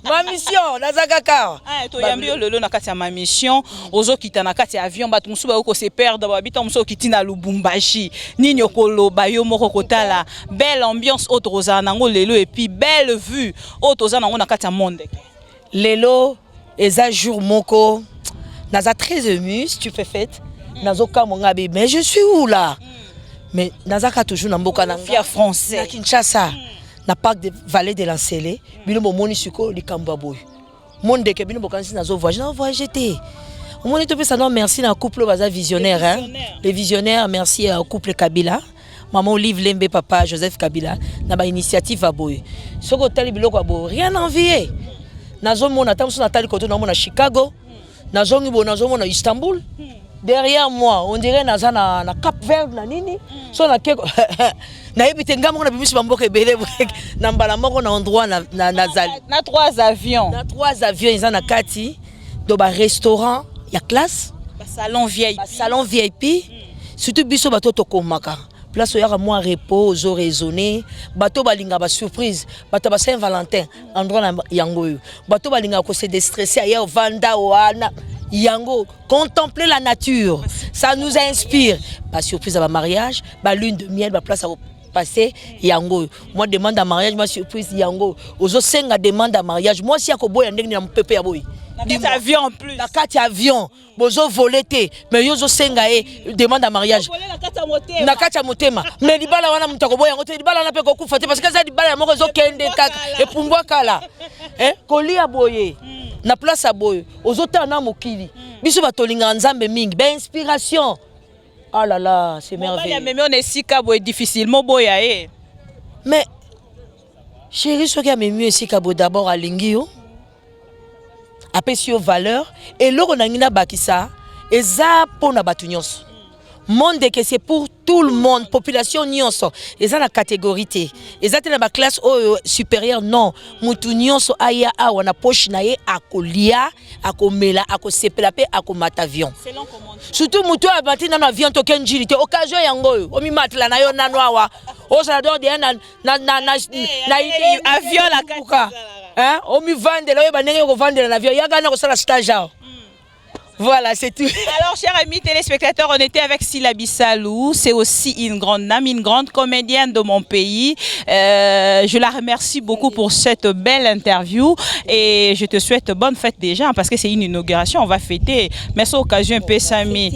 Ma mission nazaka ka. To yambi lelo na kati ya ma mission ozo kita na kati ya avion batu musuba ko se perdre ba bita muso kitina Lubumbashi. Nino Koloba yo moko kotala belle ambiance autoza nango lelo et puis Belle Vue autoza nango na kati ya monde. Lelo eza jour moko naza très ému stupéfaite nazoka monga be mais je suis où là? Mais nazaka toujours na mboka na fier français na Kinshasa. Na parc de Vallée de la Célé, bino momoni suko likamba boy. Monde ke bino bokansi nazo voyager te. Omoni to pesa non merci na couple baza visionnaire hein. Les visionnaires merci au couple Kabila. maman Olive Lembe, papa Joseph Kabila, na ba initiative à boy. Ce côté biloko abo, rien envier. Nazo mona tamso Nathalie Koto na mona Chicago, nazo ngibo nazo mona Istanbul. Derrière moi, on dirait naza na Cap Vert na nini. So na keko na ebite ngamo na bimisi bamboka ebele na mbala moko na endroit na zali. Na 3 avions. Na 3 avions ils na kati do ba restaurant ya classe, ba salon VIP. Ba salon VIP. Surtout biso bato to komaka. Place où il y a moins repos, zo raisonné, bateau balinga ba surprise, bateau ba Saint-Valentin, endroit na yango. Bateau balinga ko se déstresser ailleurs vanda wana yango, contempler la nature. Ça nous inspire. Ba surprise à ba mariage, ba lune de miel, ba place à passer yango. Moi demande à mariage, moi surprise yango. Ozo senga demande à mariage. Moi si akoboya ndenge na mpepe ya boy. Na avion en plus. Na kati avion, bozo volete, mais yozo senga demande à mariage. Na kati motema. Mais libala wana mutako boya ngote libala na pe ko kufa te parce que ça libala ya moko zo kende kaka et pumbwa kala. Kolia boye. Na place à boye. Ozo tana mokili. Biso batolinga nzambe mingi, ba inspiration. Oh là là, c'est merveilleux. Mais on est si cabo est difficilement boya Mais chérie, ce qui a mieux si cabo d'abord à Lingio. Après sur valeur et l'eau na bakisa eza pona batu nyonso. Monde que c'est pour tout le monde, population nyonso. Eza na catégorie té. Eza te na ba classe supérieure non. Mutu nyonso aya awa na poche na ye akolia, akomela, akosepela pe akomata avion. Surtout mutu abati na avion to kenjili te occasion yango. Omi matla na yo nano awa. O ça donne na avion la kaka. Hein? On me vend de là, on vend de l'avion. Il y a gagné au stage. Voilà, c'est tout. Alors, chers amis téléspectateurs, on était avec Sylla Salou. C'est aussi une grande dame, une grande comédienne de mon pays. Je la remercie beaucoup pour cette belle interview et je te souhaite bonne fête déjà parce que c'est une inauguration. On va fêter. Mais c'est occasion un peu Samy.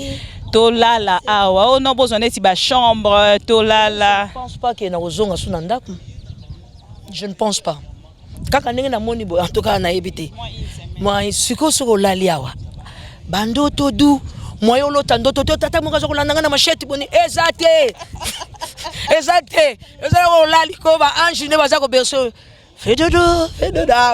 Tolala, awa, on a besoin de chambre. Tolala. Je ne pense pas qu'il y ait un Sunanda. Je ne pense pas. Kaka ndenge na moni bo en tout cas na ebité moi siko soko laliawa bando to du moyo lota ndoto to tata monga soko landanga na machete boni ezate ezako lali ko ba ange ne bazako berceau fais dodo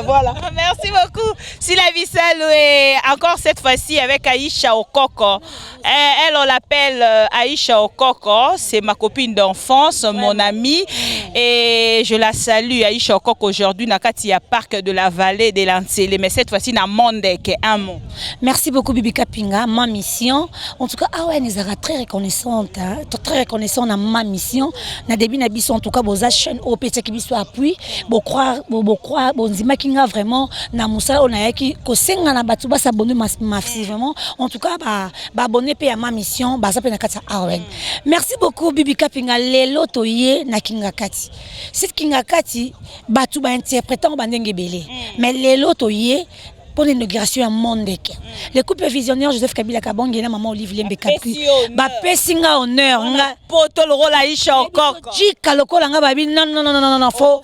voilà. Merci beaucoup Sylla Salou et encore cette fois-ci avec Aïcha Okoko. Elle on l'appelle Aïcha Okoko, c'est ma copine d'enfance, mon amie et je la salue Aïcha Okoko aujourd'hui na kati ya parc de la vallée de l'Ansele mais cette fois-ci na Mondeke un mot. Merci beaucoup Bibi Kapinga, ma mission en tout cas ouais nous sera très reconnaissante hein? Très reconnaissant na ma mission na début na biso en tout cas boza chaîne OPT qui biso appui bo croire bonzima kinga vraiment na musa on a qui kosenga na batu ba s'abonner massivement en tout cas ba abonner pe à ma mission ba ça pe na kati awen. Merci beaucoup Bibi Kapinga lelo toye na kinga kati cette kinga kati batu ba interprétant ba ndenge belé mais lelo toye pour l'inauguration à Mondeke. Le couple visionnaire Joseph Kabila Kabonge et maman Olive Lembe Kapri. Ba pesinga honneur nga poto le rôle Aïcha Okoko. Jika lokola nga babi non fo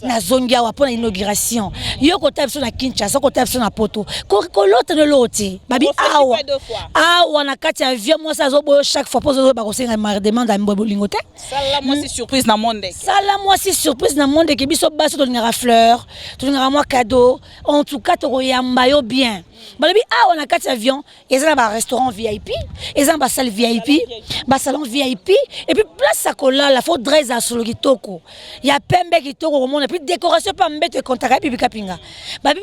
na zongia wa pour l'inauguration. Yo ko tape sur na Kinshasa, ko tape sur na poto. Ko l'autre ne l'autre. Babi awa na kati avion moi ça zo boyo chaque fois pour zo ba ko senga ma demande à mbobo lingote. Sala moi c'est surprise na Mondeke. Sala moi c'est surprise na Mondeke biso baso to ngara fleur, to ngara moi en tout cas, tu as bien. On a 4 avions, ils ont un restaurant VIP, ils ont un salle VIP, un salon VIP, et puis place à cola, la faute dresse à solo qui toko. Il y a pembe qui toko au monde, et puis décoration pas mbete contact Bibi Kapinga. Babi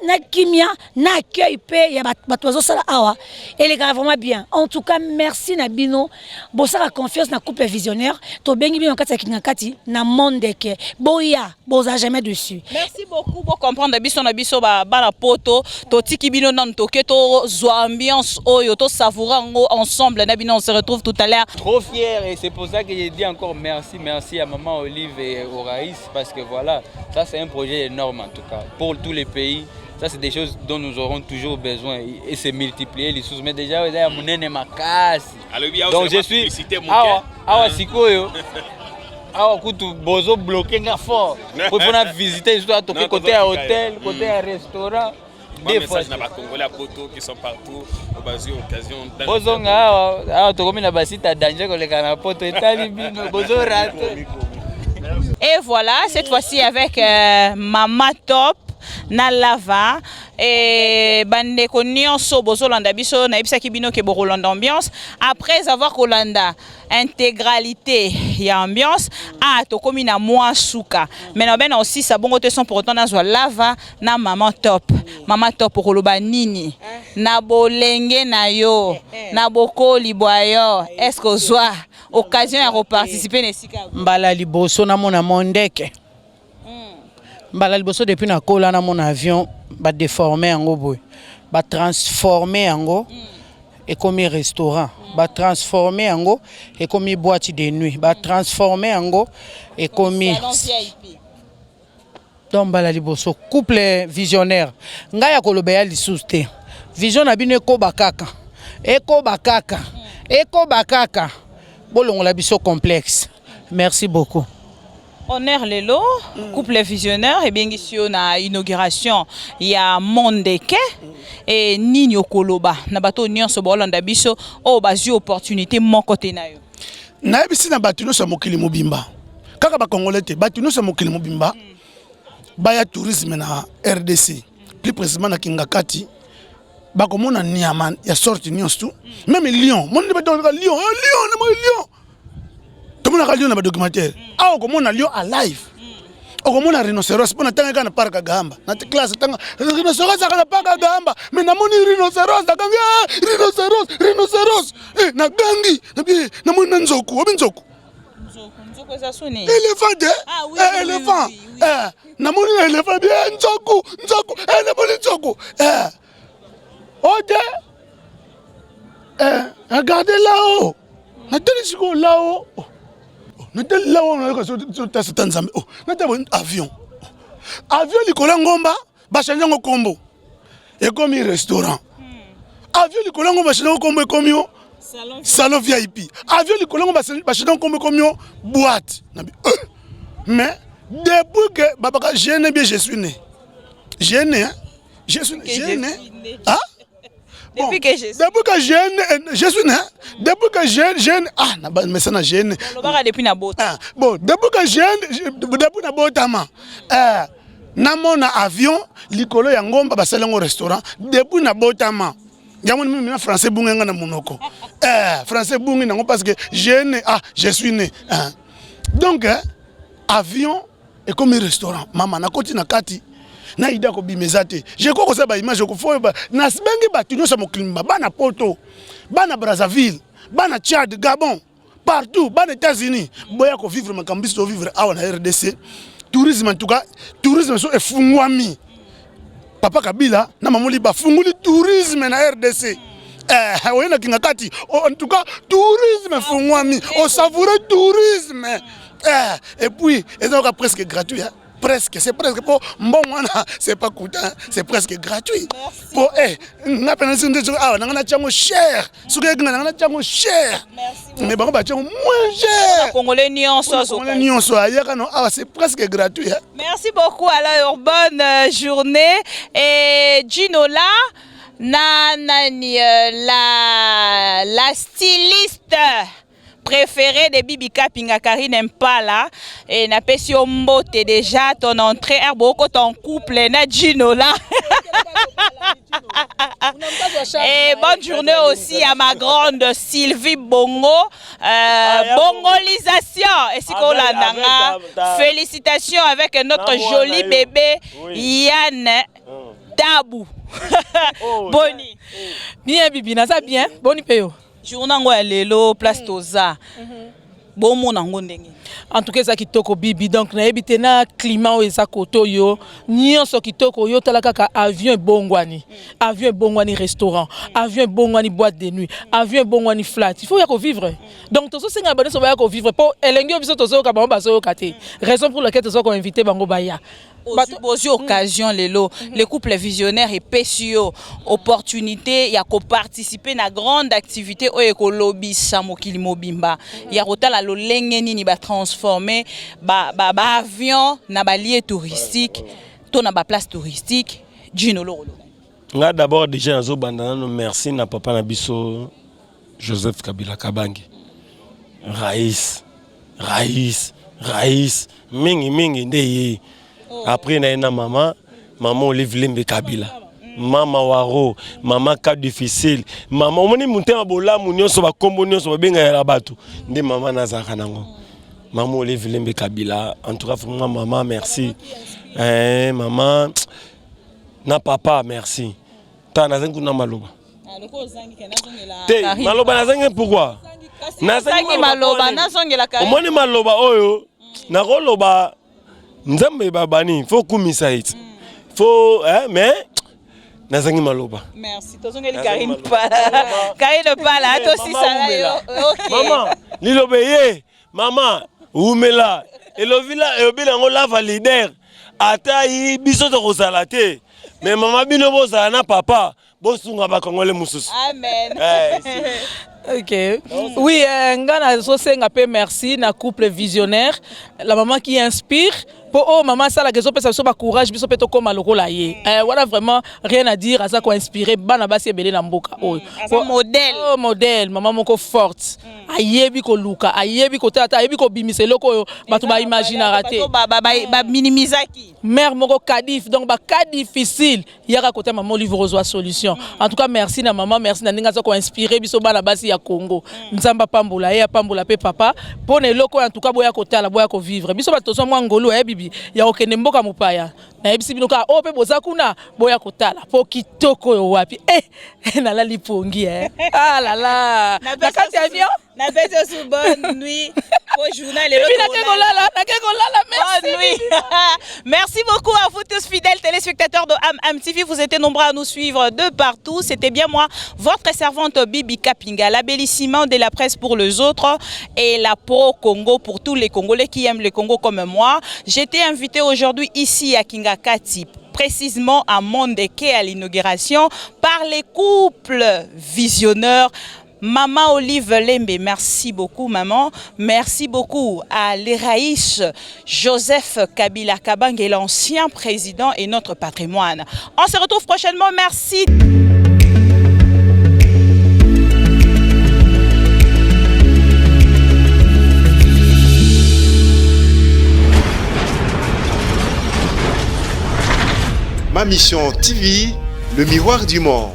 na kimia, na accueil pe, il y a batoizo sala awa, et les gars vraiment bien. En tout cas, merci Nabino, bon ça la confiance na couple visionnaire, to bengi bien en kati kinga kati na Mondeke. Boya, boza jamais dessus. Merci beaucoup pour comprendre biso na biso ba la poto, to tiki bino nan toke to zo ambiance oyo to savourer ensemble na bino on se retrouve tout à l'heure. Trop fier et c'est pour ça que j'ai dit encore merci à maman Olive et au Raïs parce que voilà, ça c'est un projet énorme en tout cas pour tous les pays. Ça c'est des choses dont nous aurons toujours besoin et c'est multiplier les choses mais déjà il y a monene makasi. Donc je suis awa sikoyo. Ah, kutu bozo bloqué nga fort. Pour venir visiter, je dois toquer côté à hôtel, côté à restaurant. Des fois. Message na Congolais à Poto qui sont partout au basi occasion. Bozonga tokomi na basi ta danger koleka na poto etali bino bozo rate. Et voilà, cette fois-ci avec Mama Top na lava et bande nyonso bozolanda biso na ebisaki bino ke bokolanda ambiance après avoir kolanda intégralité ya ambiance tokomi na mwa suka mais na bena aussi ça bongo te son pour autant na zwa lava na Mama Top koloba nini na bolenge na yo na bokoli boyo est-ce que zwa occasion ya reparticiper na sika mbala liboso na mona mondeke mbala liboso depuis na kola na mon avion ba déformer yango boy ba transformer yango et comme restaurant ba transformer yango et comme boîte de nuit ba transformer yango et comme donc mbala liboso couple visionnaire ngaya koloba ya lisusu te vision na bino eko bakaka bolongola biso complexe. Merci beaucoup. Honneur Lelo, couple visionnaire, et bien ici on a inauguration il y a Mondeke et Nini Okoloba na bato nyonso bolanda biso o bazi opportunité mon côté na yo. Na bisi na bato nyonso mokili mobimba. Kaka ba Congolais te bato nyonso mokili mobimba. Baya tourisme na RDC, plus précisément na Kingakati. Ba komona niama ya sorte nyonso même Lyon, mon ba Lyon, Lyon na mo Lyon. Tout le monde a regardé le documentaire. Ah, on a Lyon alive. On a rhinocéros. On a tant de parc à Gamba. Notre classe, rhinocéros à parc à Gamba. Mais on a rhinocéros. Rhinocéros. Na gangi. Na mon nzoku. Nzoku. Éléphant. Ah oui. Éléphant. Na mon éléphant. Nzoku. Nzoku. Na mon nzoku. Regardez là-haut. Regardez là-haut. Avion. Avion likola ngomba bachanja ngo kombo. Ekomi restaurant. Avion likola ngomba bachanja ngo kombo ekomi salon VIP. Avion likola ngomba bachanja ngo kombo ekomi boîte. Mais depuis que babaka jeune bien je suis né. Jeune je suis né. Hein? Bon, depuis que je suis né, depuis que jeune, mais ça n'a jeune. Depuis na bota. Bon, depuis que jeune, depuis na botama. Na mon avion, likolo ya ngomba basala ngo restaurant, depuis na botama. Yamon mi français bunga na monoko. Français bunga nango parce que jeune, je suis né. Donc avion et comme restaurant, maman na koti na kati. Na ida ko bimezate je crois que ça ba image ko foye ba na sbengi batu nyoso moklimba bana Poto bana Brazzaville bana Tchad Gabon partout bana États-Unis boya ko vivre makambisi to vivre awa na RDC tourisme en tout cas tourisme so efungwami Papa Kabila na mamuli ba funguli tourisme na RDC oyena Kingakati en tout cas tourisme fungwami on savourer tourisme et puis c'est presque gratuit hein? Presque, c'est presque pour bon c'est pas coûteux, c'est presque gratuit. Pour n'a pas cher. Cher. Mais bon moins cher. Congolais c'est presque gratuit. Merci beaucoup alors bonne journée et Ginola la styliste préféré de Bibi Kapinga Karine Mpala et na pesio mbote déjà ton entrée beaucoup ton couple na Ginola et bonne journée aussi à ma grande Sylvie Bongo bongolisation et si qu'on l'a félicitations avec notre joli bébé Yann Tabou. Boni bien Bibi na ça bien boni peyo journée ngo lelo place toza bon mon ngo ndenge en tout cas ça kitoko Bibi donc na ebité na climat eza koto yo nyonso kitoko yo talaka ka avion bongwani restaurant avion bongwani boîte de nuit avion bongwani flat il faut ya ko vivre donc tozo senga bana so ba ko vivre pour elengi biso tozo ka ba so kate raison pour laquelle tozo ko inviter bango baya aussi occasion les couples visionnaires et pesio opportunité ya ko participer na grande activité o ekolobi sa mokili mobimba ya rotala lolenge nini ba transformer ba avion na ba lieu touristique to na ba place touristique Gino Loro. Nga d'abord déjà nazo bandana merci na papa na biso Joseph Kabila Kabange. Raïs mingi ndeye. Après na maman Olive Lembe Kabila. Mama Waro, maman cas difficile. Maman omoni mutema bola munyoso ba kombo nyonso ba benga ya batu. Ndi maman nazaka nango. Maman Olive Lembe Kabila. En tout cas vraiment maman merci. Maman na papa merci. Ta nazangi kuna maloba. Te maloba nazangi pourquoi? Nazangi maloba nazongela kari. Omoni maloba oyo na koloba nzambe babani faut kumisa it. Faut mais nazangi maloba. Merci. Tozongeli Karine Pala. Karine Pala atosi sala yo. OK. Maman, lilobeye. Maman, umela. Elovila eobila ngo lava leader. Ata yi biso to kozala te. Mais maman bino bozala na papa, bosunga ba kongole mususu. Amen. Ok. Oui, ngana sosenga pe merci na couple visionnaire, la maman qui inspire. Oh maman ça la question peut ça courage biso peut to comme lokola ye. Voilà vraiment rien à dire à ça quoi inspiré bana basi ebele na mboka. Oh modèle. Oh modèle, maman moko forte. Ayebi ko luka, ayebi ko tata, ayebi ko bimise loko batu ba imaginer raté. Ba minimizaki. Mère moko kadif donc ba cas difficile, yaka côté maman livre reçoit solution. En tout cas merci na maman, merci na ninga ça ko inspiré biso bana basi ya Congo. Nzamba pambola ya pambola pe papa. Pone loko en tout cas boya ko tala boya ko vivre. Biso ba toso mwa ngolo ya bibi. Ya okende mboka mupaya na ebisi binoka ope boza kuna boya kotala po kitoko yo wapi na lipongi ah la la na kati avion na bête sous bonne nuit au journal et merci nuit. Merci beaucoup à vous tous fidèles téléspectateurs de AM TV, vous étiez nombreux à nous suivre de partout. C'était bien moi, votre servante Bibi Kapinga, l'abellissement de la presse pour les autres et la pro Congo pour tous les Congolais qui aiment le Congo comme moi. J'étais invité aujourd'hui ici à Kingakati, précisément à Mondeke à l'inauguration par les couples visionneurs. Maman Olive Lembe, merci beaucoup maman. Merci beaucoup à l'Eraïs Joseph Kabila Kabange, l'ancien président et notre patrimoine. On se retrouve prochainement, merci. Ma mission TV, le miroir du monde.